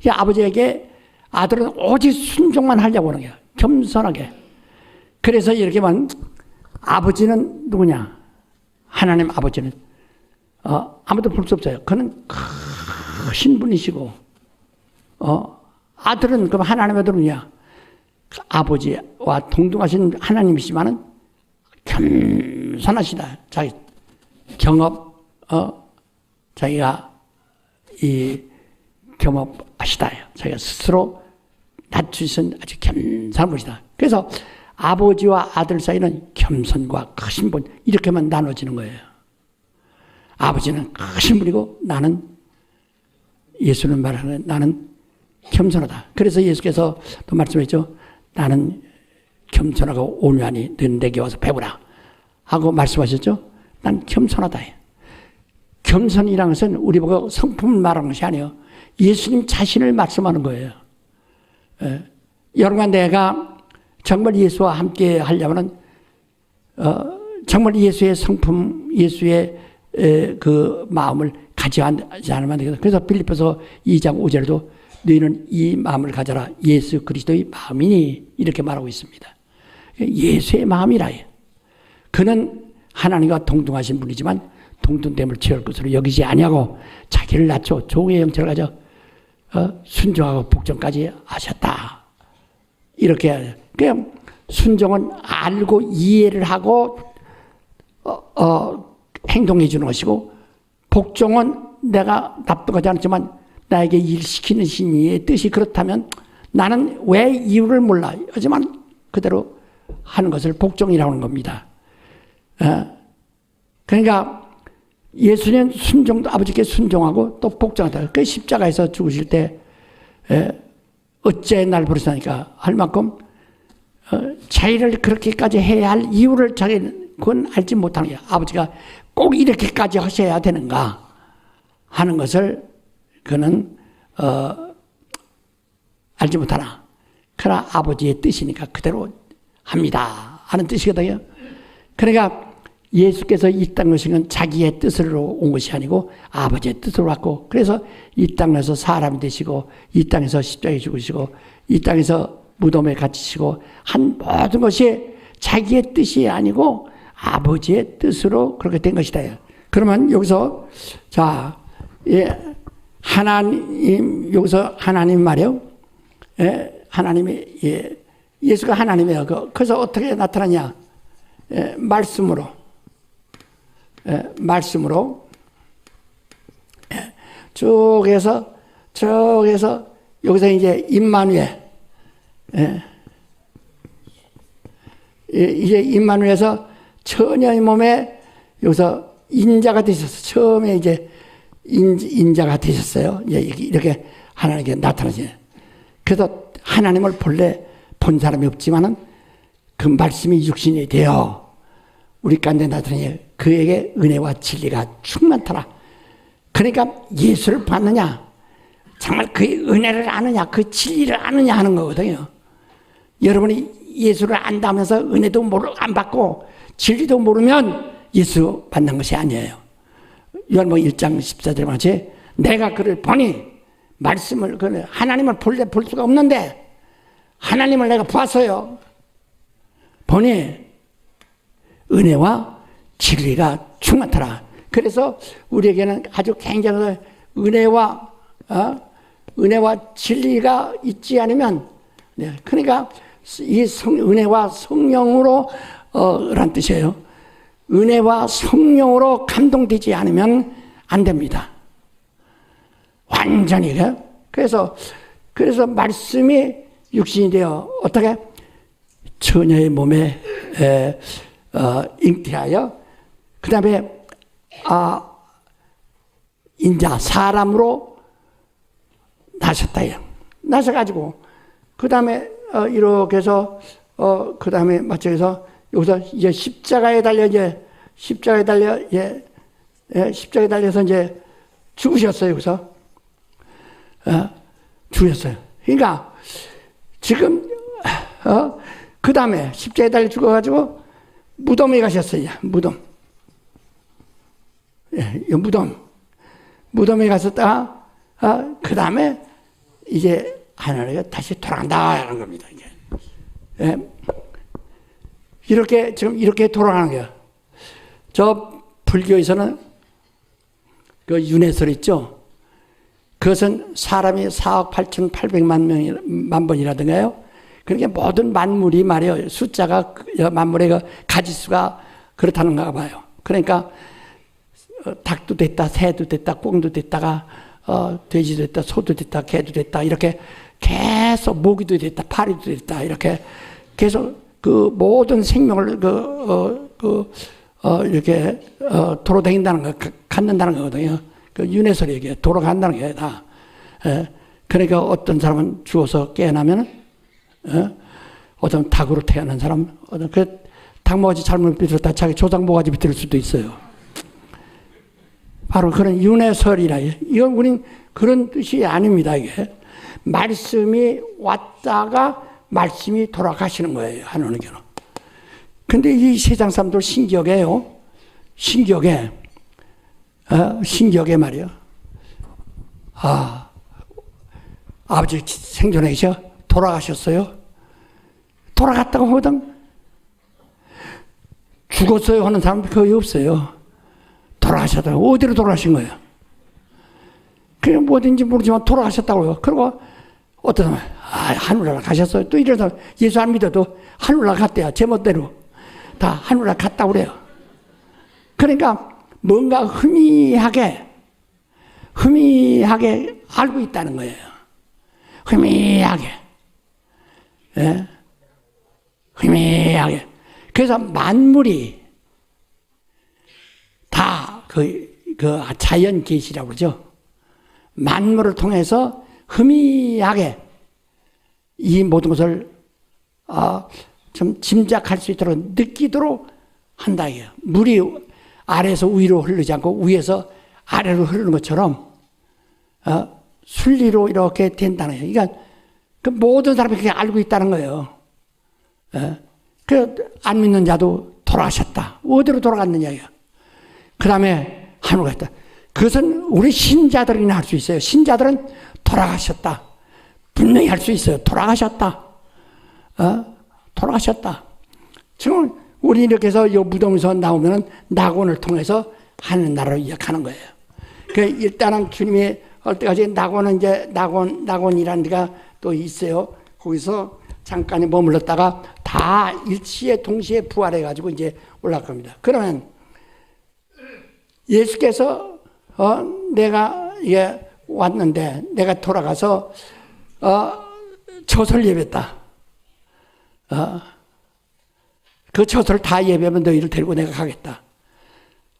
Speaker 2: 아버지에게 아들은 오직 순종만 하려고 하는 거예요. 겸손하게. 그래서 이렇게만 아버지는 누구냐? 하나님 아버지는 아무도 볼 수 없어요. 그는 크신 분이시고 아들은 그럼 하나님의 아들이냐? 아버지와 동등하신 하나님이시지만은 겸손하시다. 자기 경업 자기가 이 겸업하시다. 자기가 스스로 낮추신 아주 겸손한 분이다. 그래서 아버지와 아들 사이는 겸손과 크신 분 이렇게만 나눠지는 거예요. 아버지는 크신 분이고 예수는 말하는 나는 겸손하다. 그래서 예수께서 또 말씀했죠. 나는 겸손하고 온유하니 너는 내게 와서 배우라 하고 말씀하셨죠. 난 겸손하다. 겸손이라는 것은 우리 보고 성품을 말하는 것이 아니에요. 예수님 자신을 말씀하는 거예요. 여러분 내가 정말 예수와 함께 하려면 정말 예수의 성품, 예수의 그 마음을 가져야지 않으면 안 되겠다. 그래서 빌립보서 2장 5절에도 너희는 이 마음을 가져라. 예수 그리스도의 마음이니 이렇게 말하고 있습니다. 예수의 마음이라. 그는 하나님과 동등하신 분이지만 동등됨을 취할 것으로 여기지 아니하고 자기를 낮춰 종의 형체를 가져 순종하고 복종까지 하셨다. 이렇게 그냥 순종은 알고 이해를 하고 행동해 주는 것이고 복종은 내가 납득하지 않지만 나에게 일시키는 신이의 뜻이 그렇다면 나는 왜 이유를 몰라. 하지만 그대로 하는 것을 복종이라고 하는 겁니다. 그러니까 예수는 순종도 아버지께 순종하고 또 복종하다. 그 십자가에서 죽으실 때 어째 날 부르시니까 할 만큼 자기를 그렇게까지 해야 할 이유를 자기는 그건 알지 못하는 거야. 아버지가 꼭 이렇게까지 하셔야 되는가 하는 것을 그는 알지 못하나. 그러나 아버지의 뜻이니까 그대로 합니다 하는 뜻이거든요. 그러니까 예수께서 이 땅에 오신 건 자기의 뜻으로 온 것이 아니고 아버지의 뜻으로 왔고 그래서 이 땅에서 사람이 되시고 이 땅에서 십자가에 죽으시고 이 땅에서 무덤에 갇히시고 한 모든 것이 자기의 뜻이 아니고 아버지의 뜻으로 그렇게 된 것이다. 그러면 여기서 자 하나님 여기서 하나님 말이요. 하나님이 예수가 하나님이에요. 그래서 어떻게 나타나냐? 말씀으로. 말씀으로. 쭉 해서 여기서 이제 임마누엘. 이제 임마누엘에서 처녀의 몸에 여기서 인자가 되셨어요. 처음에 이제 인자가 되셨어요. 이렇게 하나님께 나타나시네. 그래서 하나님을 본래 본 사람이 없지만은 그 말씀이 육신이 되어 우리 가운데 나타나니 그에게 은혜와 진리가 충만하라. 그러니까 예수를 봤느냐, 정말 그의 은혜를 아느냐, 그 진리를 아느냐 하는 거거든요. 여러분이 예수를 안다면서 은혜도 안 받고 진리도 모르면 예수 받는 것이 아니에요. 요한복음 1장 14절에 말하지, 내가 그를 보니 말씀을, 하나님을 본래 볼 수가 없는데 하나님을 내가 봤어요. 보니 은혜와 진리가 충만하라. 그래서 우리에게는 아주 굉장히 은혜와 진리가 있지 않으면, 그러니까 이 은혜와 성령으로 란 뜻이에요. 은혜와 성령으로 감동되지 않으면 안 됩니다. 완전히. 그래서 말씀이 육신이 되어 어떻게 처녀의 몸에 잉태하여 그 다음에 인자 사람으로 나셨다. 나셔가지고 그 다음에 이렇게 해서 그 다음에 맞춰서 여기서 이제 십자가에 달려서 이제 죽으셨어요. 여기서 죽으셨어요. 그러니까 지금 그 다음에 십자가에 달려 죽어가지고 무덤에 가셨어요. 무덤에 가셨다가 그 다음에 이제 하나님께 다시 돌아간다는 겁니다. 이제. 이렇게 돌아가는 거예요. 저 불교에서는 그 윤회설 있죠. 그것은 사람이 4억 8,800만 번이라든가요. 그러니까 모든 만물이 말이에요. 숫자가 만물의 그 가지수가 그렇다는가 봐요. 그러니까 닭도 됐다, 새도 됐다, 꽁도 됐다가 돼지도 됐다, 소도 됐다, 개도 됐다, 이렇게 계속 모기도 됐다, 파리도 됐다, 이렇게 계속 그 모든 생명을 이렇게 돌아다닌다는 거, 갖는다는 거거든요. 그 윤회설이 얘기해 돌아간다는 게 다. 그러니까 어떤 사람은 죽어서 깨어나면 어떤 닭으로 태어난 사람, 그 닭모가지 잘못 비틀었다 자기 조상 모가지 비틀 수도 있어요. 바로 그런 윤회설이라. 이건 우린 그런 뜻이 아닙니다. 이게 말씀이 왔다가 말씀이 돌아가시는 거예요. 하나님께는. 근데 이 세상 사람들 신기하게요. 신기하게 말이요. 아버지 생전에 계셔? 돌아가셨어요? 돌아갔다고 하거든? 죽었어요 하는 사람도 거의 없어요. 돌아가셨다고. 어디로 돌아가신 거예요? 그냥 뭐든지 모르지만 돌아가셨다고요. 그리고 어떤 사람은 하늘나라 가셨어요. 또 이런 사람 예수 안 믿어도 하늘나라 갔대요. 제멋대로 다 하늘나라 갔다고 그래요. 그러니까 뭔가 희미하게 알고 있다는 거예요. 희미하게. 예? 희미하게. 그래서 만물이 다 그 자연 계시라고 그러죠. 만물을 통해서 희미하게 이 모든 것을 좀 짐작할 수 있도록 느끼도록 한다 이게요. 물이 아래에서 위로 흐르지 않고 위에서 아래로 흐르는 것처럼 순리로 이렇게 된다는 거예요. 그러니까 그 모든 사람이 그렇게 알고 있다는 거예요. 그 안 믿는 자도 돌아가셨다. 어디로 돌아갔느냐. 그 다음에 하늘로 갔다. 그것은 우리 신자들이나 할 수 있어요. 신자들은 돌아가셨다. 분명히 할 수 있어요. 돌아가셨다. 돌아가셨다. 지금 우리 이렇게 해서 이 무덤에서 나오면은 낙원을 통해서 하늘나라로 이야기하는 거예요. 그 일단은 주님이 올 때까지 낙원은 이제 낙원이라는 데가 또 있어요. 거기서 잠깐 머물렀다가 다 일시에 동시에 부활해가지고 이제 올라갑니다. 그러면 예수께서 내가 왔는데 내가 돌아가서 처소를 예배했다. 그 처소를 다 예배하면 너희를 데리고 내가 가겠다.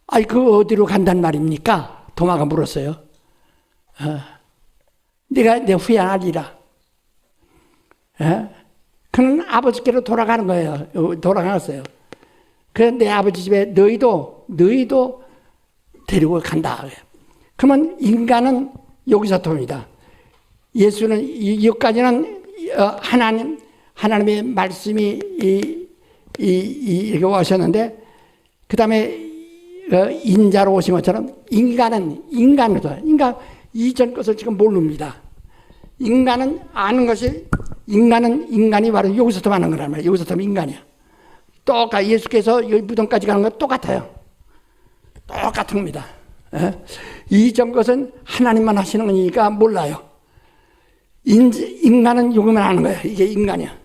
Speaker 2: 아이 그 어디로 간단 말입니까? 도마가 물었어요. 네가 내 후회하리라. 그는 아버지께로 돌아가는 거예요. 돌아갔어요. 그래서 내 아버지 집에 너희도 데리고 간다. 그러면 인간은 여기서 돕니다. 예수는 여기까지는 하나님의 말씀이 이렇게 오셨는데 그 다음에 인자로 오신 것처럼 인간은 이전 것을 지금 모릅니다. 인간은 아는 것이 인간이 바로 여기서부터 하는 거란 말이에요. 여기서부터 인간이야. 똑같아. 예수께서 여기 무덤까지 가는 건 똑같아요. 똑같은 겁니다. 이전 것은 하나님만 하시는 거니까 몰라요. 인간은 요것만 하는 거예요. 이게 인간이야.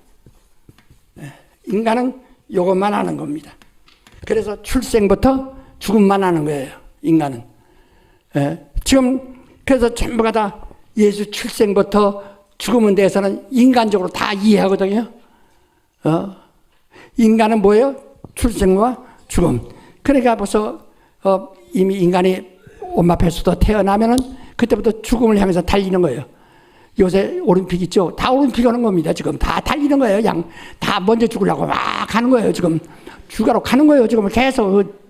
Speaker 2: 인간은 요것만 하는 겁니다. 그래서 출생부터 죽음만 하는 거예요. 인간은. 지금 그래서 전부가 다 예수 출생부터 죽음에 대해서는 인간적으로 다 이해하거든요. 인간은 뭐예요? 출생과 죽음. 그러니까 벌써 이미 인간이 엄마 뱃속에서 태어나면은 그때부터 죽음을 향해서 달리는 거예요. 요새 올림픽 있죠? 다 올림픽 하는 겁니다. 지금 다 달리는 거예요. 다 먼저 죽으려고 막 가는 거예요. 지금 죽으러 가는 거예요. 지금 계속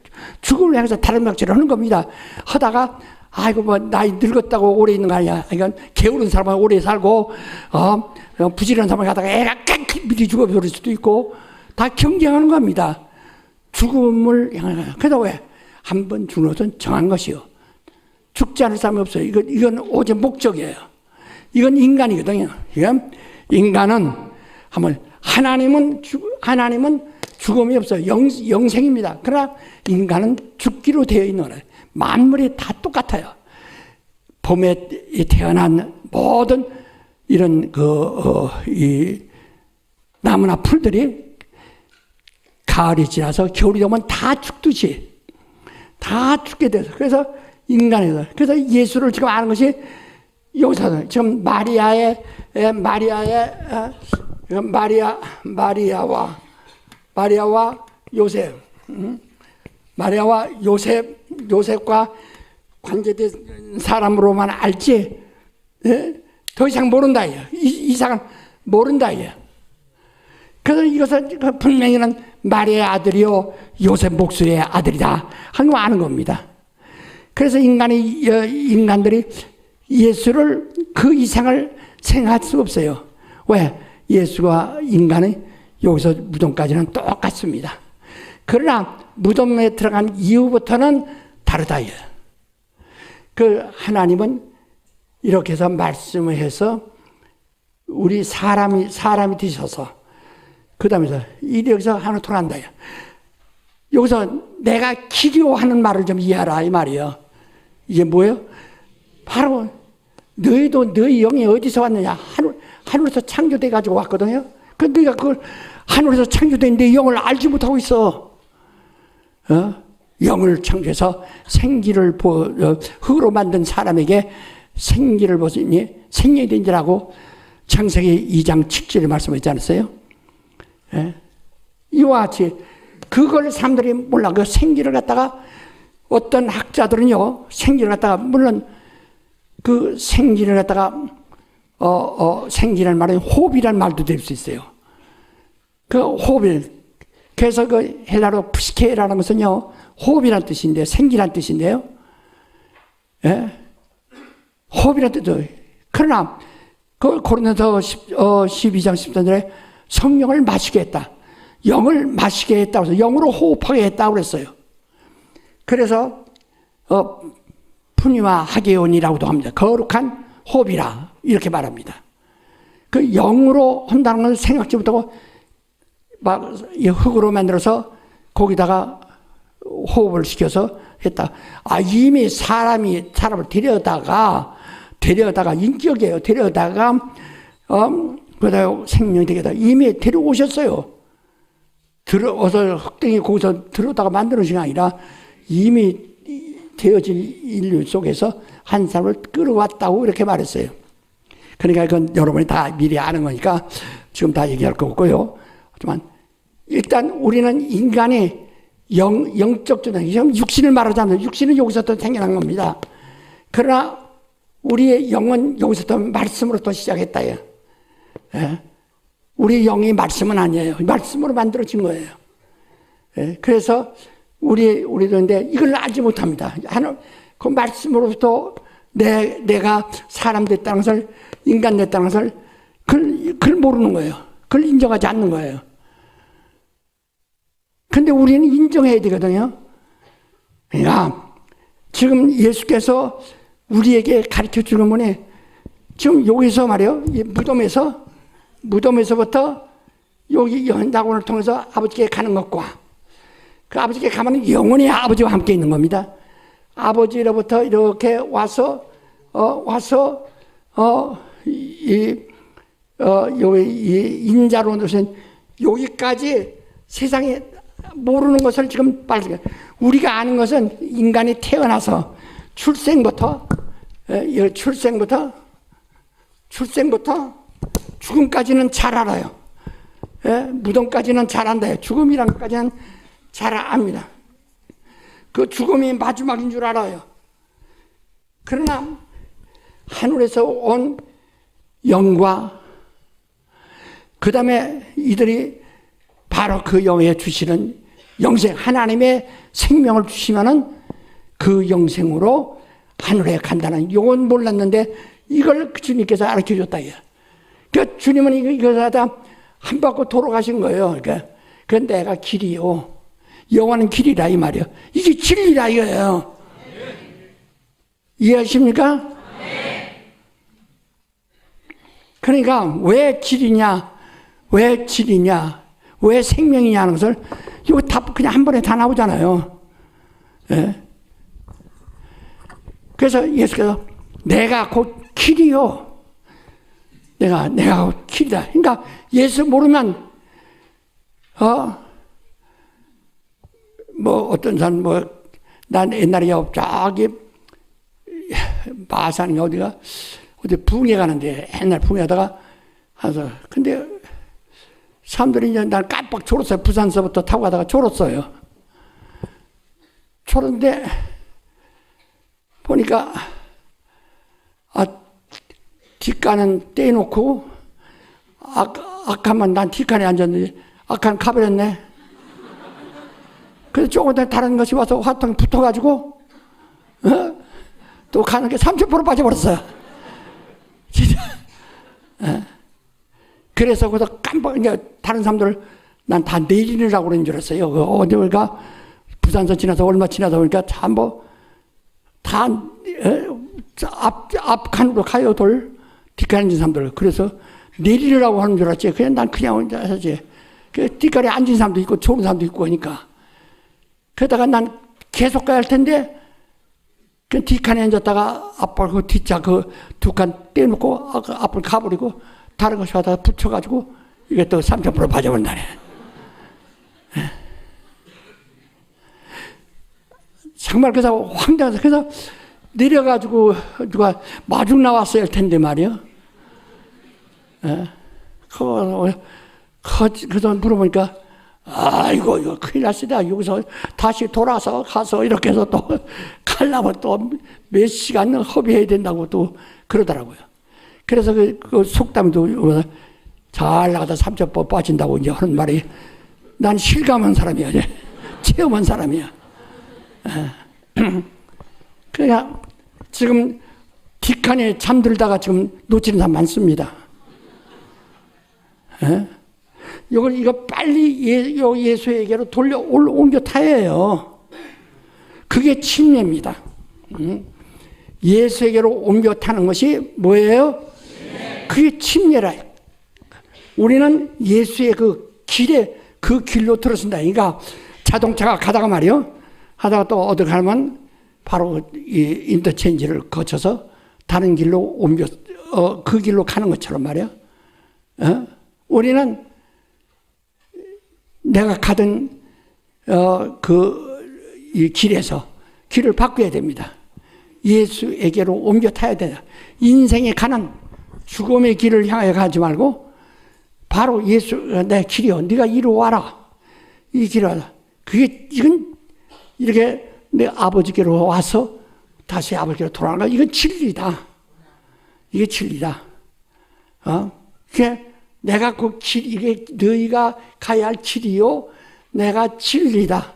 Speaker 2: 죽음을 향해서 다른 명치를 하는 겁니다. 하다가 아이고 뭐 나이 늙었다고 오래 있는 거 아니야. 그러니까 게으른 사람은 오래 살고 부지런한 사람을 가다가 애가 미리 죽어버릴 수도 있고 다 경쟁하는 겁니다. 죽음을 향하는 거예요. 그래서 왜? 한 번 죽는 것은 정한 것이요. 죽지 않을 사람이 없어요. 이건 오직 목적이에요. 이건 인간이거든요. 이건 인간은 하나님은 죽음이 없어요. 영생입니다. 그러나 인간은 죽기로 되어 있는 거예요. 만물이 다 똑같아요. 봄에 태어난 모든 이런 이 나무나 풀들이 가을이 지나서 겨울이 되면 다 죽듯이 다 죽게 돼서 그래서 인간에서 그래서 예수를 지금 아는 것이 여기서 지금 마리아와 요셉, 마리아와 요셉과 관계된 사람으로만 알지, 더 이상 모른다 이야. 이상은 모른다 이야. 그래서 이것은 분명히는 마리아의 아들이요 요셉 목소리의 아들이다 하는 거 아는 겁니다. 그래서 인간들이 예수를 그 이상을 생각할 수가 없어요. 왜? 예수와 인간은 여기서 무덤까지는 똑같습니다. 그러나 무덤에 들어간 이후부터는 다르다. 그 하나님은 이렇게 해서 말씀을 해서 우리 사람이 되셔서 그 다음에서 여기서 하나 통한다. 여기서 내가 기교하는 말을 좀 이해하라 이 말이에요. 이게 뭐예요? 바로 너희도 너희 영이 어디서 왔느냐? 하늘에서 창조돼 가지고 왔거든요. 근데 네가 그걸 하늘에서 창조된 내 영을 알지 못하고 있어. 영을 창조해서 생기를 흙으로 만든 사람에게 생기를 보시니 생명이 된지라고 창세기 2장 7절에 말씀하지 않았어요? 이와 같이 그걸 사람들이 몰라. 그 생기를 갖다가 어떤 학자들은요, 생기를 갖다가 물론 그 생기를 갖다가 생기라는 말은 호흡이라는 말도 될 수 있어요. 그 호흡. 그래서 그 헬라로 푸시케라는 것은요, 호흡이라는 뜻인데, 생기라는 뜻인데요. 호흡이라는 뜻도. 그러나 그 고린도서 12장 13절에 성령을 마시게 했다. 영을 마시게 했다고 해서 영으로 호흡하게 했다고 그랬어요. 그래서 푸니와 하게온이라고도 합니다. 거룩한 호흡이라 이렇게 말합니다. 그 영으로 한다는 걸 생각지 못하고 막 흙으로 만들어서 거기다가 호흡을 시켜서 했다. 이미 사람을 데려다가 인격이에요. 데려다가 그러다 생명이 되겠다. 이미 데려오셨어요. 들어와서 흑등이 거기서 들어다가 만드는 게 아니라 이미 되어진 인류 속에서 한 사람을 끌어왔다고 이렇게 말했어요. 그러니까 그건 여러분이 다 미리 아는 거니까 지금 다 얘기할 거 없고요. 하지만 일단 우리는 인간의 영적 존재, 육신을 말하자면 육신은 여기서부터 생겨난 겁니다. 그러나 우리의 영은 여기서부터 말씀으로부터 시작했다요. 예? 우리 영이 말씀은 아니에요. 말씀으로 만들어진 거예요. 예? 그래서 우리도 근데 이걸 알지 못합니다. 그 말씀으로부터 내가 사람 됐다는 것을, 인간 됐다는 것을 그걸 모르는 거예요. 그걸 인정하지 않는 거예요. 근데 우리는 인정해야 되거든요. 그러니까 지금 예수께서 우리에게 가르쳐 주는 분이 지금 여기서 말이에요. 무덤에서부터 여기 연다곤을 통해서 아버지께 가는 것과 그 아버지께 가면 영원히 아버지와 함께 있는 겁니다. 아버지로부터 이렇게 와서 여기 인자로 오신 여기까지 세상에 모르는 것을 지금 빨리 우리가 아는 것은 인간이 태어나서 출생부터 죽음까지는 잘 알아요. 무덤까지는 잘 안다요. 죽음이란 것까지는 잘 압니다. 그 죽음이 마지막인 줄 알아요. 그러나 하늘에서 온 영과 그 다음에 이들이 바로 그 영에 주시는 영생, 하나님의 생명을 주시면은 그 영생으로 하늘에 간다는 이건 몰랐는데 이걸 주님께서 알려 줬다. 그러니까 주님은 이걸 하다 한 바퀴 돌아가신 거예요. 그러니까 그 내가 길이요. 영원한 길이라 이 말이에요. 이게 진리라 이거예요. 이해하십니까? 그러니까 왜 길이냐, 왜 생명이냐 하는 것을 이거 다 그냥 한 번에 다 나오잖아요. 예? 그래서 예수께서 내가 곧 길이요. 내가 곧 길이다. 그러니까 예수 모르면 어떤 사람 난 옛날에 저기 마산이 어디 붕에 가는데 옛날 붕에 가다가 가서 근데 사람들이 이제 날 깜빡 졸았어요. 부산서부터 타고 가다가 졸았어요. 졸았는데 보니까 뒷간은 떼놓고 앞칸만 난 뒷칸에 앉았는데 앞칸 가버렸네. 그래서 조금 더 다른 것이 와서 화통이 붙어가지고 또 가는 게 30% 빠져버렸어요. 진짜. 그래서 거기서 깜빡 이제 다른 사람들 난 다 내리느라고 그러는 줄 알았어요. 어디 보니까 부산서 지나서 얼마 지나서 보니까 다 앞칸으로 가요. 뒷칸에 앉은 사람들. 그래서 내리느라고 하는 줄 알았지. 난 그냥 혼자 하지. 그 뒷칸에 앉은 사람도 있고 좋은 사람도 있고 하니까. 그러다가 난 계속 가야 할 텐데 그 뒷칸에 앉았다가 앞발 그 뒷자 그 두 칸 떼놓고 앞을 가버리고 다른 것이 하다가 붙여가지고 이게 또 3,000% 빠져버린다네. 정말 그래서 황당해서 그래서 내려가지고 누가 마중 나왔어야 할 텐데 말이요. 그래서 물어보니까 이거 큰일 났습니다. 여기서 다시 돌아서 가서 이렇게 해서 또 가려면 또 몇 시간 허비해야 된다고 또 그러더라고요. 그래서 그 속담도 잘 나가다 3,000% 빠진다고 이제 하는 말이 난 실감한 사람이야. 체험한 사람이야. 그러니까 지금 뒷칸에 잠들다가 지금 놓치는 사람 많습니다. 이거 빨리 예수에게로 옮겨 타야 해요. 그게 침례입니다. 예수에게로 옮겨 타는 것이 뭐예요? 그게 침례라. 우리는 예수의 그 길로 들어선다. 그러니까 자동차가 가다가 말이요. 하다가 또 어디 가면 바로 이 인터체인지를 거쳐서 다른 길로 옮겨, 그 길로 가는 것처럼 말이야. 우리는 내가 가던 이 길에서 길을 바꿔야 됩니다. 예수에게로 옮겨 타야 된다. 인생에 가는 죽음의 길을 향해 가지 말고 바로 예수, 내 길이요. 네가 이리로 와라. 이 길을 와라. 이건 이렇게 내 아버지께로 와서 다시 아버지께로 돌아가는 거. 이건 진리다. 이게 진리다. 그게 내가 그 길, 이게 너희가 가야 할 길이요. 내가 진리다.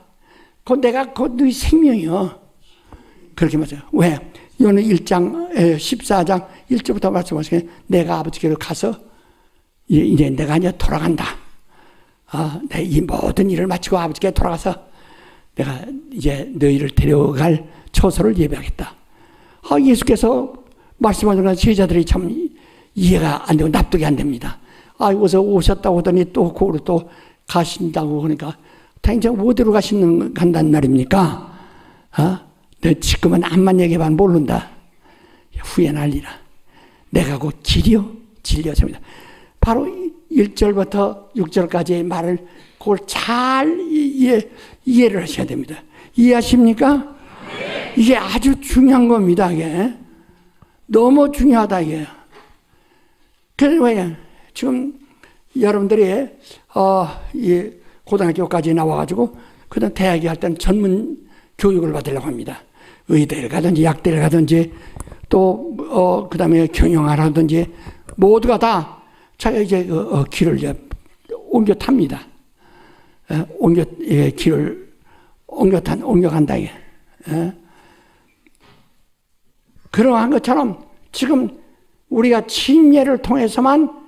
Speaker 2: 내가 너희 생명이요. 그렇게 말해요. 왜? 이거는 1장, 14장 1절부터 말씀하시기에 내가 아버지께로 가서 이제 내가 이제 돌아간다. 내 이 모든 일을 마치고 아버지께 돌아가서 내가 이제 너희를 데려갈 처소를 예배하겠다. 예수께서 말씀하시는 제자들이 참 이해가 안 되고 납득이 안 됩니다. 여기서 오셨다고 하더니 또 거기로 또 가신다고 그러니까 당장 어디로 간단 말입니까? 너 지금은 암만 얘기해봐도 모른다. 후회날리라. 내가 곧 길이요 진리였습니다. 바로 1절부터 6절까지의 말을 그걸 잘 이해를 하셔야 됩니다. 이해하십니까? 이게 아주 중요한 겁니다. 이게 너무 중요하다 이게. 그래서 왜 지금 여러분들이 이 고등학교까지 나와가지고 그다음 대학에 할 때는 전문 교육을 받으려고 합니다. 의대를 가든지 약대를 가든지 또 그다음에 경영을 하든지 모두가 다 자기가 이제 길을 이제 옮겨 탑니다. 길을 옮겨간다 이게. 그러한 것처럼 지금 우리가 침례를 통해서만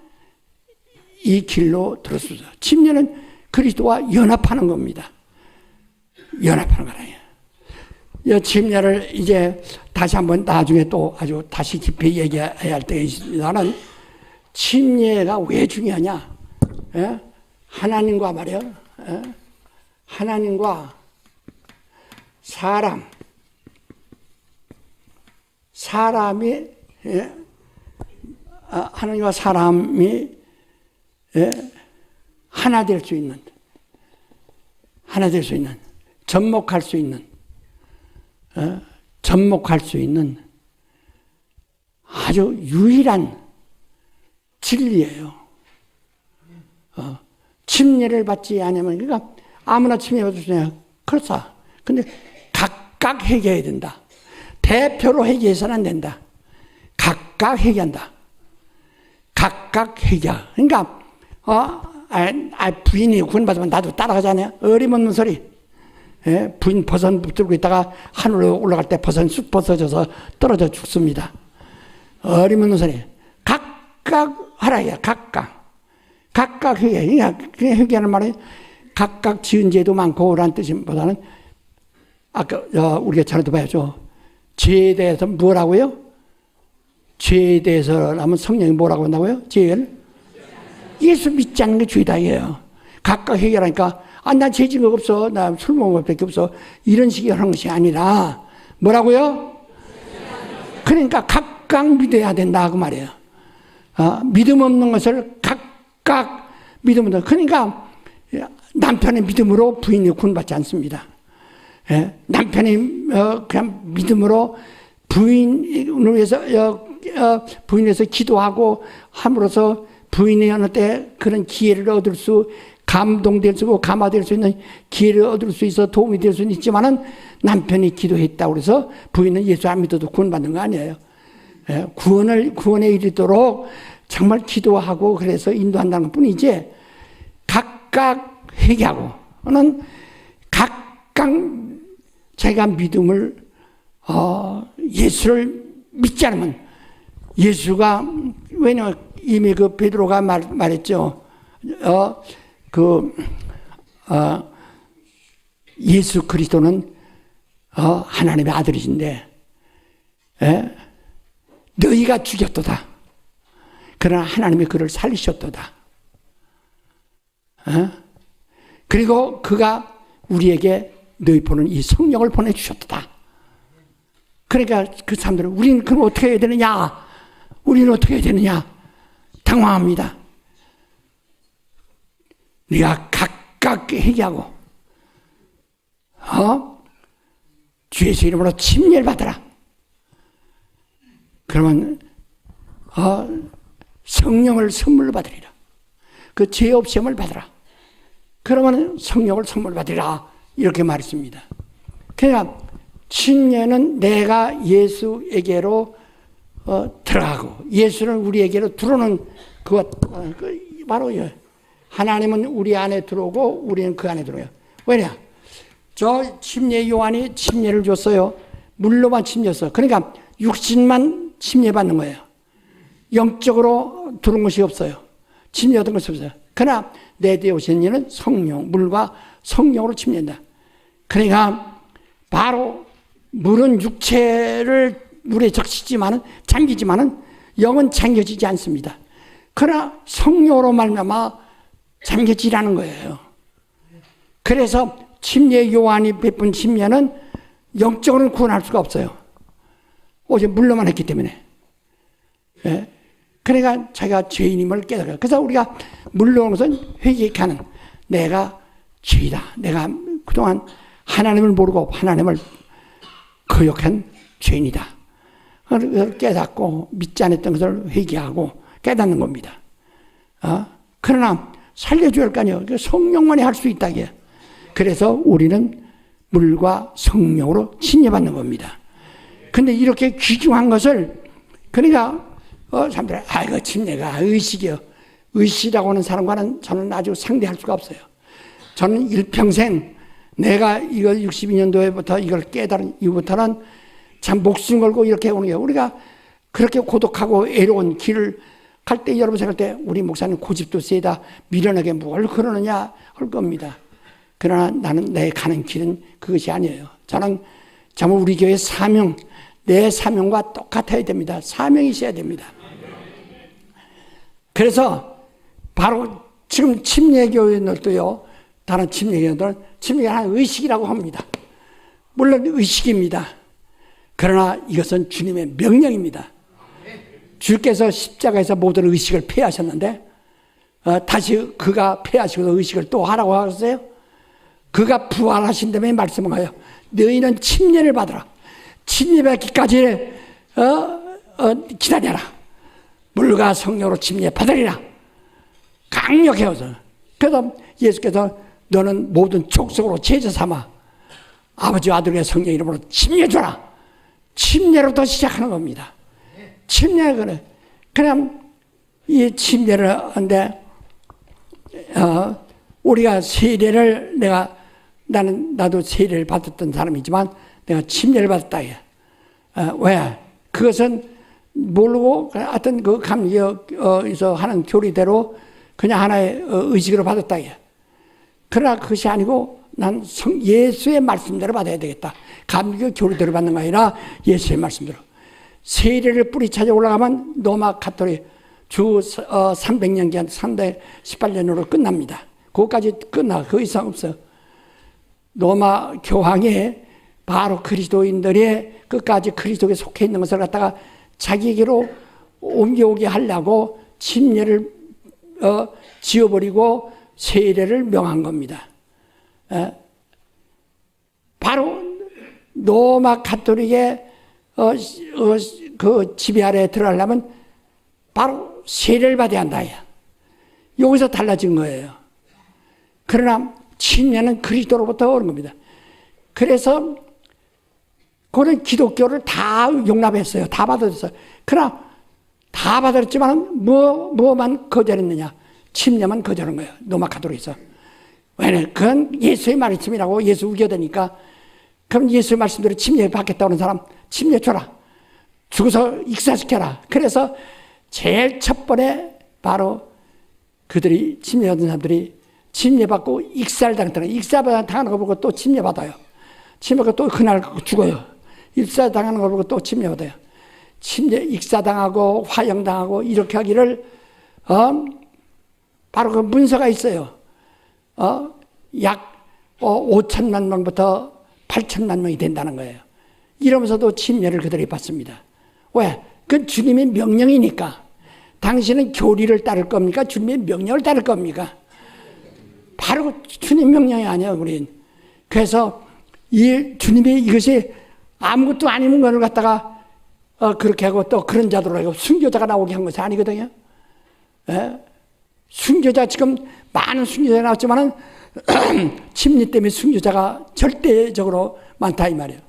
Speaker 2: 이 길로 들었습니다. 침례는 그리스도와 연합하는 겁니다. 연합하는 거라요. 이 침례를 이제 다시 한번 나중에 또 아주 다시 깊이 얘기해야 할 때가 있습니다만 침례가 왜 중요하냐? 하나님과 말이요. 하나님과 사람이 하나님과 사람이 하나 될 수 있는 접목할 수 있는 아주 유일한 진리예요. 침례를 받지 않으면 그러니까 아무나 침례 받을 수 있어요. 그렇다. 근데 각각 회개해야 된다. 대표로 회개해서는 안 된다. 각각 회개한다. 각각 회개. 그러니까 부인이 구원받으면 나도 따라가잖아요. 어림없는 소리. 부인 버선 붙들고 있다가 하늘로 올라갈 때 버선 쑥 벗어져서 떨어져 죽습니다. 어림없는 소리. 각각 하라야. 각각 회개. 그냥 회개하는 말은 각각 지은 죄도 많고라는 뜻보다는 아까 우리가 전에도 봐야죠. 죄에 대해서 뭐라고요? 죄에 대해서라면 성령이 뭐라고 한다고요? 죄를 예수 믿지 않는 게 죄다 이에요. 각각 회개하니까 나 죄 지은 거 없어. 나 술 먹은 것밖에 없어. 이런 식의 하는 것이 아니라 뭐라고요? 그러니까 각각 믿어야 된다 그 말이에요. 믿음 없는 것을 각각 믿음으로. 그러니까 남편의 믿음으로 부인이 구원받지 않습니다. 남편이 그냥 믿음으로 부인을 위해서 부인에서 기도하고 함으로써 부인이 어느 때 그런 기회를 얻을 수 감동될 수 있고 감화될 수 있는 기회를 얻을 수 있어 도움이 될 수는 있지만은 남편이 기도했다고 그래서 부인은 예수 안 믿어도 구원받는 거 아니에요. 구원에 이르도록 정말 기도하고 그래서 인도한다는 것 뿐이지 각각 회개하고는 각각 자기가 믿음을 예수를 믿지 않으면 예수가 왜냐면 이미 그 베드로가 말했죠. 예수 그리스도는 하나님의 아들이신데 너희가 죽였도다. 그러나 하나님이 그를 살리셨도다. 그리고 그가 우리에게 너희 보는 이 성령을 보내주셨도다. 그러니까 그 사람들은 우리는 그럼 어떻게 해야 되느냐? 우리는 어떻게 해야 되느냐? 당황합니다. 네가 각각 회개하고 주 예수 이름으로 침례를 받아라. 그러면 성령을 선물로 받으리라. 그 죄 없음을 받아라. 그러면 성령을 선물 받으리라. 이렇게 말했습니다. 그러니까 침례는 내가 예수에게로 들어가고 예수는 우리에게로 들어오는 그것, 바로 하나님은 우리 안에 들어오고 우리는 그 안에 들어요. 왜냐? 저 침례 요한이 침례를 줬어요. 물로만 침례였어. 그러니까 육신만 침례받는 거예요. 영적으로 들어온 것이 없어요. 침례 얻은 것이 없어요. 그러나 내 뒤에 오신 이는 성령, 물과 성령으로 침례한다. 그러니까 바로 물은 육체를 물에 적시지만은 잠기지만은 영은 잠겨지지 않습니다. 그러나 성령으로 말미암아 잠겨지라는 거예요. 그래서 침례 요한이 베푼 침례는 영적으로는 구원할 수가 없어요. 오직 물로만 했기 때문에. 예. 그러니까 자기가 죄인임을 깨달아요. 그래서 우리가 물러오는 것은 회개하는 내가 죄이다. 내가 그동안 하나님을 모르고 하나님을 거역한 죄인이다. 그걸 깨닫고 믿지 않았던 것을 회개하고 깨닫는 겁니다. 그러나 살려줘야 할 거 아니에요. 성령만이 할 수 있다. 그래서 우리는 물과 성령으로 침례받는 겁니다. 근데 이렇게 귀중한 것을 그러니까 사람들이 이거 침례가 의식이요. 의식이라고 하는 사람과는 저는 아주 상대할 수가 없어요. 저는 일평생 내가 이거 62년도에부터 이걸 깨달은 이후부터는 참 목숨 걸고 이렇게 오는 거예요. 우리가 그렇게 고독하고 애로운 길을 갈 때 여러분 생각할 때 우리 목사님 고집도 세다 미련하게 뭘 그러느냐 할 겁니다. 그러나 나는 내 가는 길은 그것이 아니에요. 저는 정말 우리 교회 사명, 내 사명과 똑같아야 됩니다. 사명이 있어야 됩니다. 그래서 바로 지금 침례교인들도요, 다른 침례교인들은 침례가 하나의 의식이라고 합니다. 물론 의식입니다. 그러나 이것은 주님의 명령입니다. 주께서 십자가에서 모든 의식을 폐하셨는데 다시 그가 폐하시고 의식을 또 하라고 하셨어요. 그가 부활하신 다음에 말씀하여 너희는 침례를 받으라. 침례받기까지 기다려라. 물과 성령으로 침례 받으리라. 강력해서. 그래서 예수께서 너는 모든 족속으로 제자 삼아 아버지와 아들의 성령 이름으로 침례 줘라. 침례로부터 시작하는 겁니다. 침례를 그냥 이 침례를 하는데 우리가 세례를 나도 세례를 받았던 사람이지만 내가 침례를 받았다. 왜? 그것은 모르고 하여튼 그 감리에서 하는 교리대로 그냥 하나의 의식으로 받았다. 그러나 그것이 아니고 난 예수의 말씀대로 받아야 되겠다. 감리교 교리대로 받는 거 아니라 예수의 말씀대로. 세례를 뿌리 찾아 올라가면 로마 가톨릭 주 300년 기한 318년으로 끝납니다. 그것까지 끝나. 그 이상 없어. 로마 교황이 바로 그리스도인들이 끝까지 그리스도에 속해 있는 것을 갖다가 자기에게로 옮겨오게 하려고 침례를 지워버리고 세례를 명한 겁니다. 바로 로마 가톨릭의 그 지배 아래에 들어가려면 바로 세례를 받아야 한다. 여기서 달라진 거예요. 그러나 침례는 그리스도로부터 오는 겁니다. 그래서 그는 기독교를 다 용납했어요. 다 받아들였어요. 그러나 다 받아들였지만 뭐만 거절했느냐? 침례만 거절한 거예요. 로마 가톨릭에서. 왜냐면 그건 예수의 말씀이라고 예수 우겨대니까 그럼 예수의 말씀대로 침례 받겠다고 하는 사람 침례 줘라. 죽어서 익사시켜라. 그래서 제일 첫 번에 바로 그들이 침례 받은 사람들이 침례받고 익사를 당하는 익사당하는 거 보고 또 침례받아요. 침례받고 또 그날 죽어요. 익사당하는 거 보고 또 침례받아요. 익사당하고 화형당하고 이렇게 하기를 바로 그 문서가 있어요. 약 5천만 명부터 8천만 명이 된다는 거예요. 이러면서도 침례를 그들이 받습니다. 왜? 그건 주님의 명령이니까. 당신은 교리를 따를 겁니까? 주님의 명령을 따를 겁니까? 바로 주님 명령이 아니에요, 우린. 그래서 이 주님이 이것이 아무것도 아닌 것을 갖다가 그렇게 하고 또 그런 자들로 하고 순교자가 나오게 한 것이 아니거든요. 예? 순교자 지금 많은 순교자가 나왔지만은 침례 때문에 순교자가 절대적으로 많다 이 말이에요.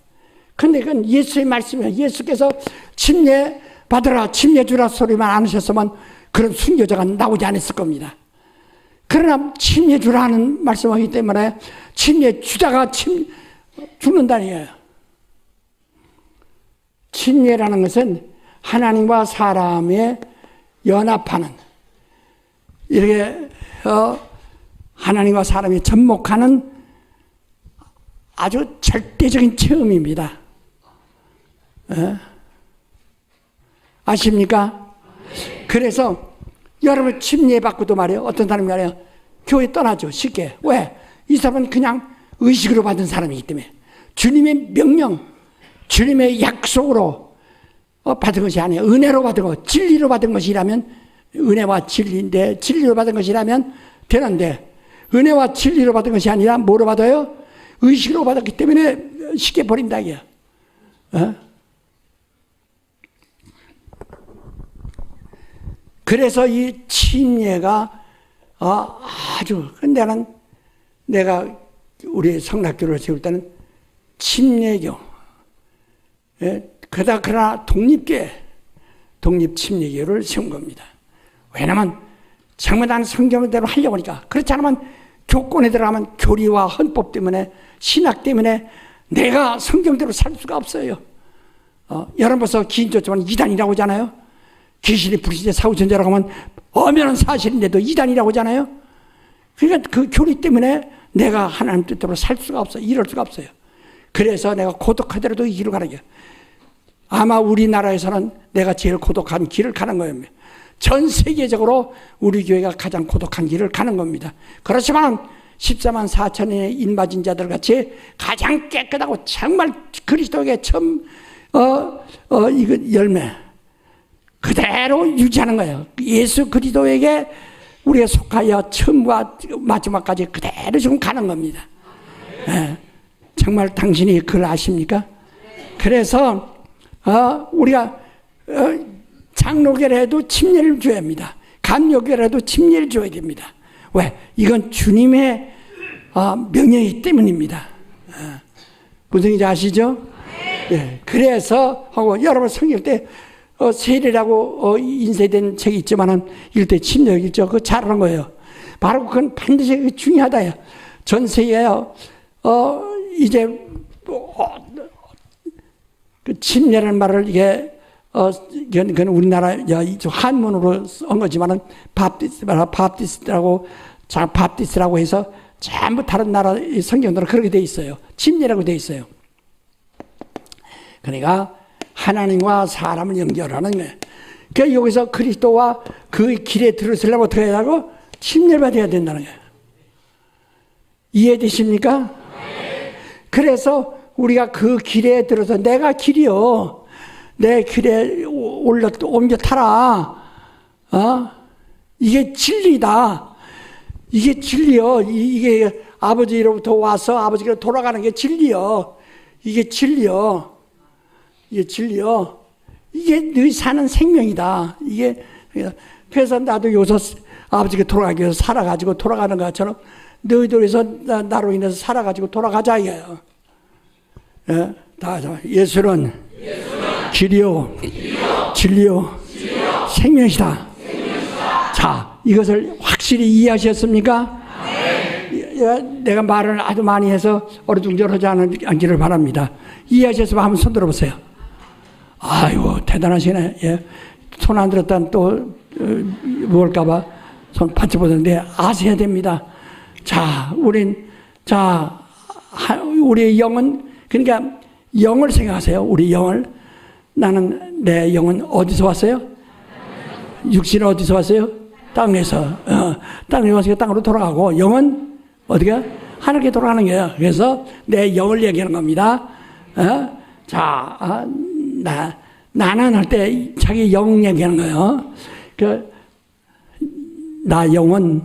Speaker 2: 근데 그건 예수의 말씀이에요. 예수께서 침례 받으라, 침례 주라 소리만 안 하셨으면 그런 순교자가 나오지 않았을 겁니다. 그러나 침례 주라는 말씀하기 때문에 침례 주자가 죽는다는 거예요. 침례라는 것은 하나님과 사람의 연합하는, 이렇게 하나님과 사람이 접목하는 아주 절대적인 체험입니다. 아십니까? 그래서 여러분 침례 받고도 말이에요. 어떤 사람이 말이에요. 교회 떠나죠. 쉽게. 왜? 이 사람은 그냥 의식으로 받은 사람이기 때문에. 주님의 명령, 주님의 약속으로 받은 것이 아니에요. 은혜로 받은 것, 진리로 받은 것이라면, 은혜와 진리인데 진리로 받은 것이라면 되는데, 은혜와 진리로 받은 것이 아니라 뭐로 받아요? 의식으로 받았기 때문에 쉽게 버린다 이게요. 그래서 이 침례가 아주, 근데 내가 우리 성락교를 세울 때는 침례교, 그러나 독립 침례교를 세운 겁니다. 왜냐면 정말 나는 성경대로 하려고 하니까. 그렇지 않으면 교권에 들어가면 교리와 헌법 때문에, 신학 때문에 내가 성경대로 살 수가 없어요. 여러분 벌써 기인조지만 이단이라고 하잖아요. 귀신이 불신자 사후천자라고 하면 엄연한 사실인데도 이단이라고 하잖아요. 그러니까 그 교리 때문에 내가 하나님 뜻대로 살 수가 없어요. 이럴 수가 없어요. 그래서 내가 고독하더라도 이 길을 가는 거예요. 아마 우리나라에서는 내가 제일 고독한 길을 가는 거예요. 전 세계적으로 우리 교회가 가장 고독한 길을 가는 겁니다. 그렇지만 14만 4천의 인맞은 자들 같이 가장 깨끗하고 정말 그리스도에게 처음 이거 열매 그대로 유지하는 거예요. 예수 그리스도에게 우리가 속하여 처음과 마지막까지 그대로 지금 가는 겁니다. 정말 당신이 그걸 아십니까? 그래서 우리가 장로교회에도 침례를 줘야 합니다. 감로교회에도 침례를 줘야 됩니다. 왜? 이건 주님의 명령이기 때문입니다. 무슨 얘기인지 아시죠? 네. 그래서 하고 여러분 성경 때 세례라고 인쇄된 책이 있지만은 이럴 때 침례 읽죠. 그거 잘하는 거예요. 바로 그건 반드시 중요하다요. 전 세계에요. 이제 그 침례라는 말을 이게 그건 우리나라 한문으로 쓴 거지만은 바프티스트라고 해서 전부 다른 나라 성경들은 그렇게 돼 있어요. 침례라고 돼 있어요. 그러니까 하나님과 사람을 연결하는 거예요. 그러니까 여기서 그리스도와 그 길에 들어서려면 어떻게 해야 하고? 침례를 받아야 된다는 거예요. 이해되십니까? 네. 그래서 우리가 그 길에 들어서 내가 길이요. 내 길에 옮겨 타라. 이게 진리다. 이게 진리요. 이게 아버지로부터 와서 아버지로 돌아가는 게 진리요. 이게 진리요. 이게 진리요. 이게 너희 사는 생명이다. 이게 그래서 나도 요새 아버지가 돌아가기 위해서 살아가지고 돌아가는 것처럼 너희들 위해서 나로 인해서 살아가지고 돌아가자 이거예요. 예? 다 예수는 길이요, 진리요, 생명이다. 자, 이것을 확실히 이해하셨습니까? 내가 말을 아주 많이 해서 어리둥절하지 않기를 바랍니다. 이해하셨으면 한번 손 들어보세요. 아이고 대단하시네. 예. 손 안 들었다는 또 뭘까봐 손 받쳐 보는데 아셔야 됩니다. 자, 우리의 영은, 그러니까 영을 생각하세요. 우리 영을. 나는 내 영은 어디서 왔어요? 육신은 어디서 왔어요? 땅에서. 땅에 와서 땅으로 돌아가고, 영은 어디가? 하늘께 돌아가는 거예요. 그래서 내 영을 얘기하는 겁니다. 자, 나는 할 때 자기 영 얘기하는 거예요. 나 영은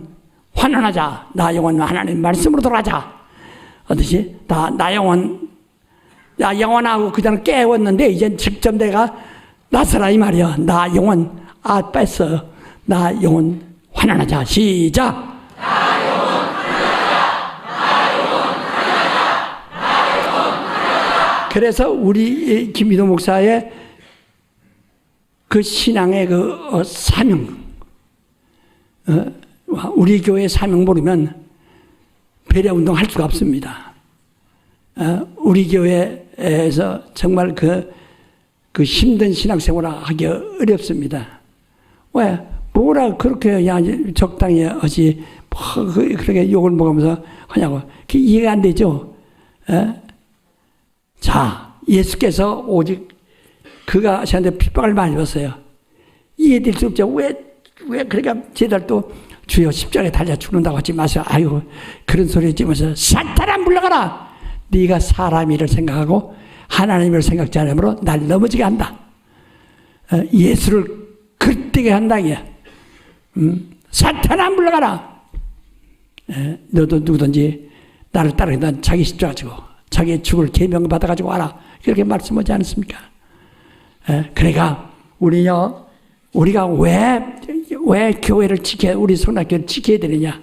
Speaker 2: 환원하자. 나 영혼 하나님 말씀으로 돌아가자. 어떻게? 나 영혼, 나 영혼하고 그냥 깨웠는데 이제 직접 내가 나서라 이 말이야. 나 영혼 뺐어. 나 영혼 환원하자. 시작. 나 영혼 환원하자. 나 영혼 환원하자. 나 영혼 환원하자. 그래서 우리 김민호 목사의 그 신앙의 그 사명, 우리 교회 사명 모르면 배려 운동 할 수가 없습니다. 우리 교회에서 정말 그 힘든 신앙생활을 하기 어렵습니다. 왜? 뭐라 그렇게 야 적당히 하지 그렇게 욕을 먹으면서 하냐고. 그게 이해가 안 되죠. 자, 예수께서 오직 그가 저한테 핍박을 많이 받았어요. 이해될 수 없죠. 왜 그러니까 제달 또 주여 십자가에 달려 죽는다고 하지 마세요. 아이고 그런 소리 지면서 사탄아 물러가라. 네가 사람이를 생각하고 하나님을 생각지 않으므로 날 넘어지게 한다. 예수를 긁되게 한다 이게. 사탄아 물러가라. 너도 누구든지 나를 따르겠다. 자기 십자가 지고 자기의 죽을 계명 받아가지고 와라. 이렇게 말씀하지 않습니까? 그러니까 우리가 왜 교회를 우리 성락교회를 지켜야 되느냐?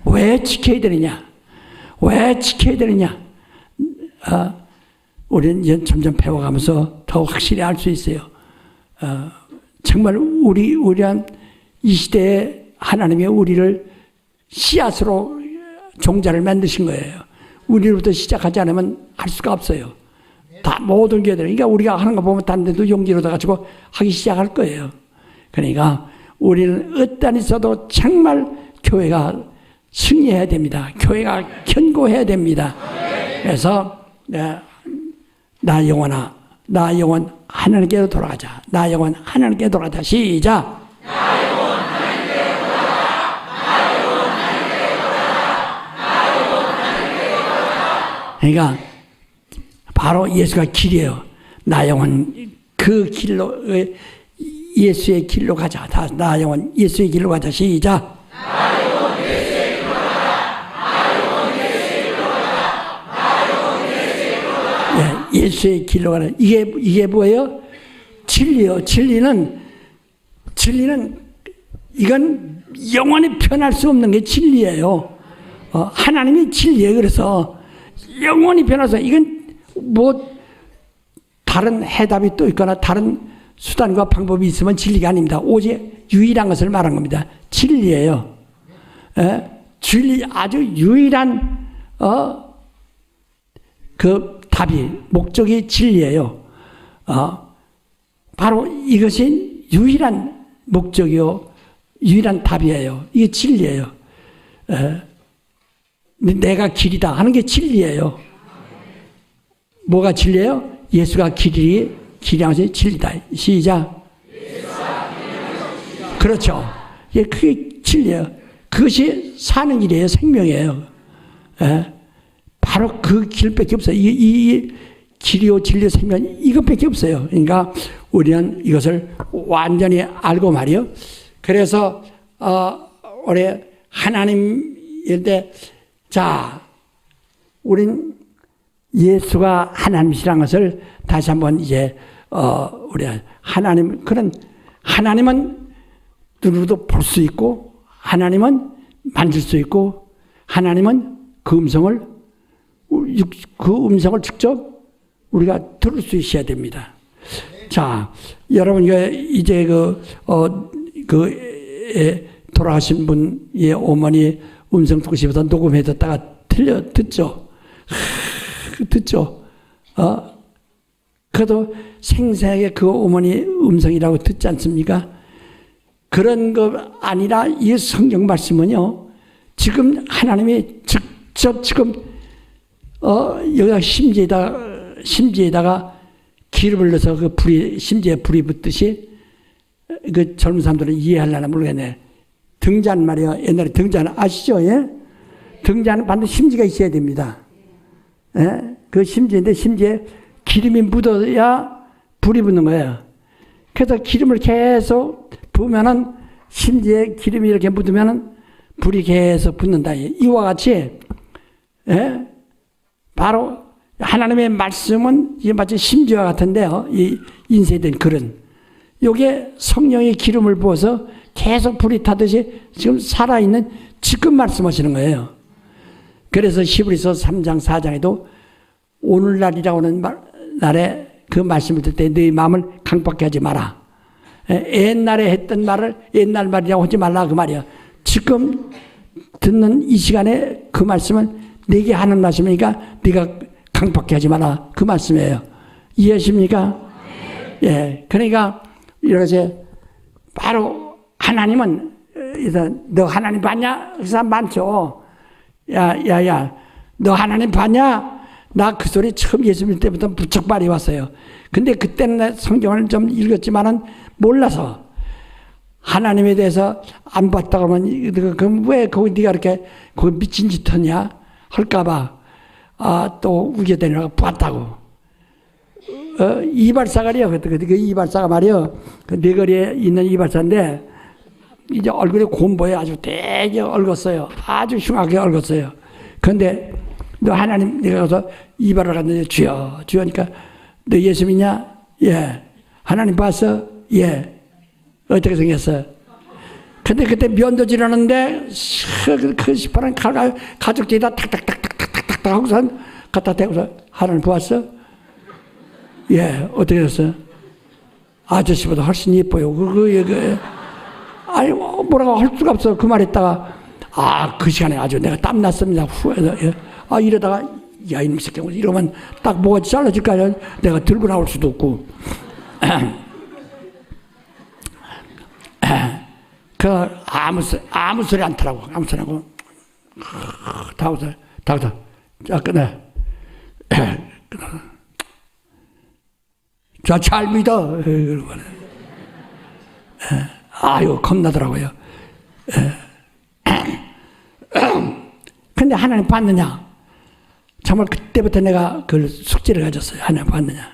Speaker 2: 왜 지켜야 되느냐? 왜 지켜야 되느냐? 우리는 이제 점점 배워가면서 더 확실히 알 수 있어요. 정말 우리한 이 시대에 하나님이 우리를 씨앗으로 종자를 만드신 거예요. 우리로부터 시작하지 않으면 할 수가 없어요. 다 모든 교회들, 그러니까 우리가 하는 거 보면 다른 데도 용기를 얻어가지고 하기 시작할 거예요. 그러니까 우리는 어떤 있어도 정말 교회가 승리해야 됩니다. 교회가 견고해야 됩니다. 그래서 나 영혼아, 나 영혼 하나님께로 돌아가자. 나 영혼 하나님께 돌아가자. 시작. 나 영혼 하나님께로 돌아가자. 나 영혼 하나님께로 돌아가자. 나 영혼 하나님께로 돌아가자. 그러니까 바로 예수가 길이에요. 나 영혼 그 길로 예수의 길로 가자. 나 영혼 예수의 길로 가자. 시작. 나 영혼 예수의 길로 가자. 나 영혼 예수의 길로 가자. 나 영혼 예수의 길로 가자. 예수의 길로 가라. 이게 뭐예요? 진리요. 진리는 이건 영원히 변할 수 없는 게 진리예요. 하나님이 진리예요. 그래서 영원히 변해서 이건 뭐 다른 해답이 또 있거나 다른 수단과 방법이 있으면 진리가 아닙니다. 오직 유일한 것을 말한 겁니다. 진리예요. 진리 아주 유일한 그 답이 목적이 진리예요. 바로 이것이 유일한 목적이요, 유일한 답이에요. 이게 진리예요. 내가 길이다 하는 게 진리예요. 뭐가 진리예요? 예수가 길이라서 진리다. 시작. 그렇죠. 예, 그게 진리예요. 그것이 사는 길이에요. 생명이에요. 바로 그 길밖에 없어요. 이 길이요, 진리요, 생명 이것밖에 없어요. 그러니까 우리는 이것을 완전히 알고 말이요. 그래서 우리 하나님일 때, 자, 우린 예수가 하나님이시라는 것을 다시 한번 이제 우리 하나님은 누구도 볼 수 있고, 하나님은 만질 수 있고, 하나님은 그 음성을 직접 우리가 들을 수 있어야 됩니다. 자, 여러분 이제 돌아가신 분의 어머니 음성 듣고싶어서 녹음해 뒀다가 듣죠. 그래도 생생하게 그 어머니 음성이라고 듣지 않습니까? 그런 거 아니라 이 성경 말씀은요, 지금 하나님이 직접 지금 여기다 심지에다가 기름을 넣어서 그 심지에 불이 붙듯이, 그 젊은 사람들은 이해하려나 모르겠네. 등잔 말이야. 옛날에 등잔 아시죠? 예? 등잔은 반드시 심지가 있어야 됩니다. 예? 그 심지인데 심지에 기름이 묻어야 불이 붙는 거예요. 그래서 기름을 계속 부으면은, 심지에 기름이 이렇게 묻으면은 불이 계속 붙는다. 이와 같이 예? 바로 하나님의 말씀은 이게 마치 심지와 같은데요. 이 인쇄된 글은 요게 성령의 기름을 부어서 계속 불이 타듯이 지금 살아있는 지금 말씀하시는 거예요. 그래서 히브리서 3장 4장에도 오늘날이라고 하는 날에 그 말씀을 듣을 때 너희 마음을 강박해 하지 마라. 옛날에 했던 말을 옛날 말이라고 하지 말라 그 말이야. 지금 듣는 이 시간에 그 말씀은 내게 하는 말씀이니까 네가 강박해 하지 마라 그 말씀이에요. 이해하십니까? 예. 그러니까 이렇게 바로 하나님은 너 하나님 봤냐? 그 사람 많죠. 야, 너 하나님 봤냐? 나 그 소리 처음 예수 믿을 때부터 무척 많이 왔어요. 근데 그때는 성경을 좀 읽었지만은 몰라서 하나님에 대해서 안 봤다고 하면 그럼 왜 거기 네가 이렇게 거기 미친 짓 하냐? 할까봐 또 우게 되느라고 봤다고. 이발사가리요. 그 이발사가 말이요. 그 네거리에 있는 이발사인데 이제 얼굴이 곰보에 아주 되게 얽었어요. 아주 흉하게 얽었어요. 그런데 너 하나님 내가 가서 이발을 갔는데 주여니까 너 예수 믿냐? 예. 하나님 봤어? 예. 어떻게 생겼어? 근데 그때 면도질 하는데 그 시퍼런 칼 가죽 뒤에다 탁탁탁탁탁탁탁 하고서 갖다 대고서 하나님 보았어? 예. 어떻게 됐어? 아저씨보다 훨씬 예뻐요. 아니 뭐라고 할 수가 없어. 그 말했다가 그 시간에 아주 내가 땀났습니다. 후에서 예. 이러다가 야 이놈 새끼 이러면 딱 뭐가 잘라질까 내가 들고 나올 수도 없고 그 아무 소리 안 타라고 아무 소리 하고 다우서 자 끊어 자 잘 믿어 그러고 아유 겁나더라고요. 근데 하나님 봤느냐? 정말 그때부터 내가 그 숙제를 가졌어요. 하나님 봤느냐?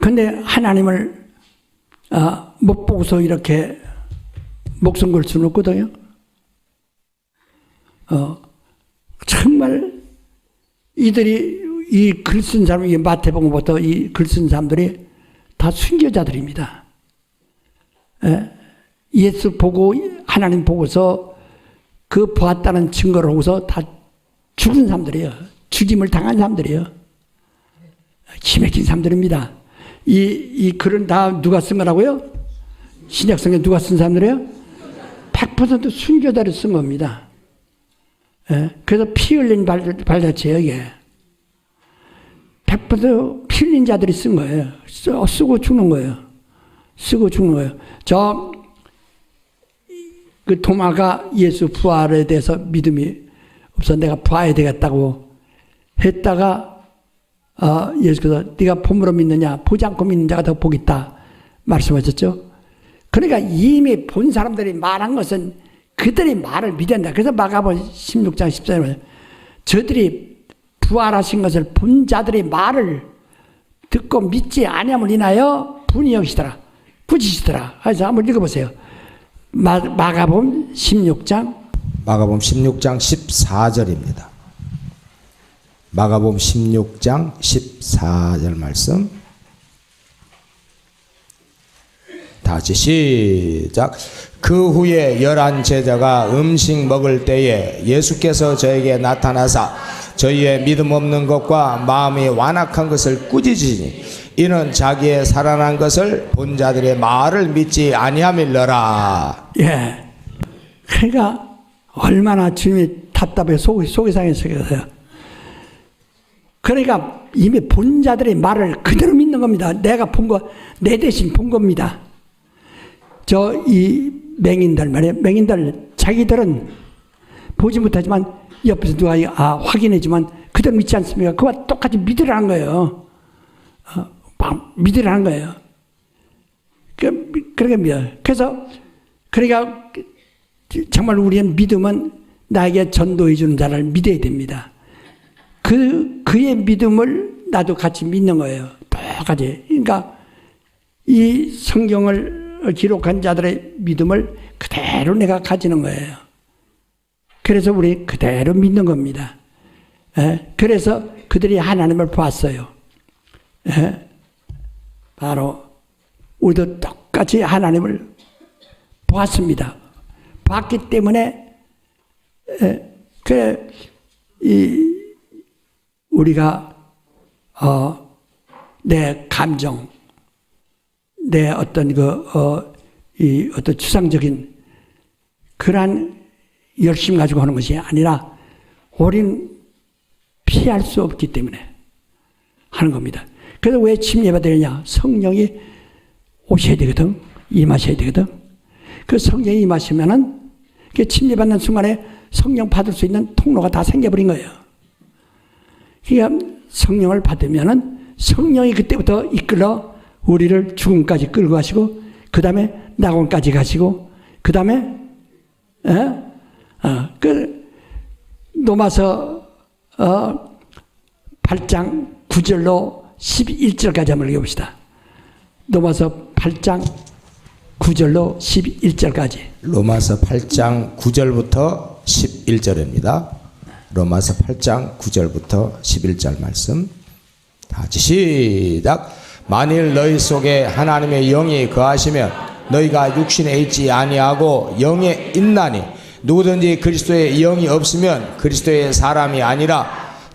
Speaker 2: 근데 하나님을 못 보고서 이렇게 목숨 걸 수는 없거든요. 정말 이들이 이 글 쓴 사람, 이 마태복음부터 이 글 쓴 사람들이 다 순교자들입니다. 예수 보고 하나님 보고서 그 보았다는 증거를 하고서 다 죽은 사람들이에요. 죽임을 당한 사람들이에요. 기맥힌 사람들입니다. 이 글은 다 누가 쓴 거라고요? 신약성경 누가 쓴 사람들이에요? 100% 순교자를 쓴 겁니다. 그래서 피 흘린 발자취예요, 이게. 100% 피 흘린 자들이 쓴 거예요. 쓰고 죽는 거예요. 쓰고 죽는 거예요. 그 도마가 예수 부활에 대해서 믿음이 없어 내가 부활해야 되겠다고 했다가 예수께서 네가 봄으로 믿느냐 보지 않고 믿는 자가 더 복이 있다 말씀하셨죠. 그러니까 이미 본 사람들이 말한 것은 그들이 말을 믿는다. 그래서 마가복음 16장 14절에 저들이 부활하신 것을 본 자들이 말을 듣고 믿지 아니함을 인하여 분이 여기시더라 부지시더라. 그래서 한번 읽어보세요. 마가복음 16장
Speaker 1: 14절입니다. 마가복음 16장 14절 말씀 다시 시작. 그 후에 11 제자가 음식 먹을 때에 예수께서 저에게 나타나사 저희의 믿음 없는 것과 마음이 완악한 것을 꾸짖으시니 이는 자기의 살아난 것을 본 자들의 말을 믿지 아니함일러라.
Speaker 2: 예. 그러니까 얼마나 주님이 답답해 속이 상했어요. 그러니까 이미 본 자들의 말을 그대로 믿는 겁니다. 내가 본 거, 내 대신 본 겁니다. 이 맹인들 말이에요. 맹인들 자기들은 보지 못하지만 옆에서 누가 확인해주면 그대로 믿지 않습니까? 그와 똑같이 믿으라는 거예요. 믿으라는 거예요. 그러니까 믿어요. 그러니까 정말 우리의 믿음은 나에게 전도해 주는 자를 믿어야 됩니다. 그의 믿음을 나도 같이 믿는 거예요. 똑같이. 그러니까 이 성경을 기록한 자들의 믿음을 그대로 내가 가지는 거예요. 그래서 우리 그대로 믿는 겁니다. 그래서 그들이 하나님을 보았어요. 바로 우리도 똑같이 하나님을 보았습니다. 봤기 때문에 우리가 내 감정, 내 어떤 어떤 추상적인 그러한 열심 가지고 하는 것이 아니라 우리는 피할 수 없기 때문에 하는 겁니다. 그래서 왜 침례받아야 되느냐? 성령이 오셔야 되거든. 임하셔야 되거든. 그 성령이 임하시면은 그 침례받는 순간에 성령 받을 수 있는 통로가 다 생겨버린 거예요. 그러니까 성령을 받으면은 성령이 그때부터 이끌어 우리를 죽음까지 끌고 가시고, 그 다음에 낙원까지 가시고, 그 다음에 로마서 8장 9절로 11절까지 한번 읽어봅시다. 로마서 8장 9절로 11절까지.
Speaker 1: 로마서 8장 9절부터 11절입니다. 로마서 8장 9절부터 11절 말씀. 다 같이 시작. 만일 너희 속에 하나님의 영이 거하시면 너희가 육신에 있지 아니하고 영에 있나니, 누구든지 그리스도의 영이 없으면 그리스도의 사람이 아니라,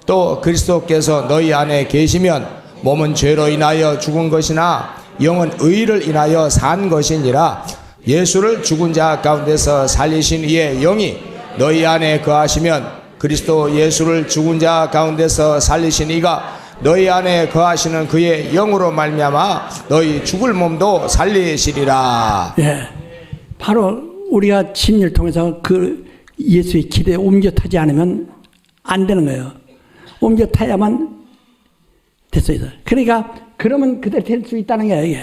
Speaker 1: 또 그리스도께서 너희 안에 계시면 몸은 죄로 인하여 죽은 것이나 영은 의를 인하여 산 것이니라. 예수를 죽은 자 가운데서 살리신 이의 영이 너희 안에 거하시면 그리스도 예수를 죽은 자 가운데서 살리신 이가 너희 안에 거하시는 그의 영으로 말미암아 너희 죽을 몸도 살리시리라.
Speaker 2: 예, 바로 우리가 침례를 통해서 그 예수의 기대에 옮겨 타지 않으면 안 되는 거예요. 옮겨 타야만 됐어요. 그러니까 그러면 그대로 될 수 있다는 거예요.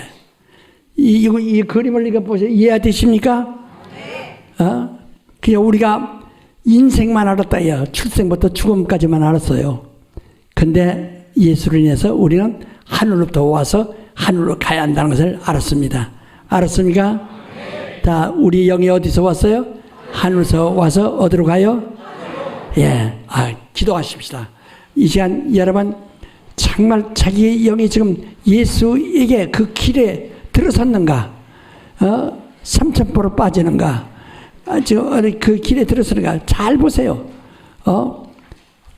Speaker 2: 이게 이 그림을 이거 보세요. 이해되십니까? 그냥 우리가 인생만 알았다요. 출생부터 죽음까지만 알았어요. 근데 예수를 인해서 우리는 하늘로부터 와서 하늘로 가야 한다는 것을 알았습니다. 알았습니까? 다 우리 영이 어디서 왔어요? 하늘에서 와서 어디로 가요? 예, 기도하십시다. 이 시간 여러분 정말 자기의 영이 지금 예수에게 그 길에 들어섰는가? 삼천포로 빠지는가? 지금 그 길에 들어서는가? 잘 보세요.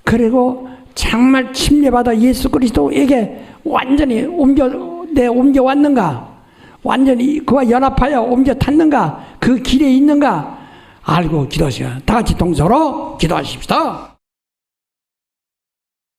Speaker 2: 그리고 정말 침례받아 예수 그리스도에게 완전히 옮겨왔는가? 완전히 그와 연합하여 옮겨 탔는가? 그 길에 있는가? 알고 기도하시라. 다 같이 동서로 기도하십시다.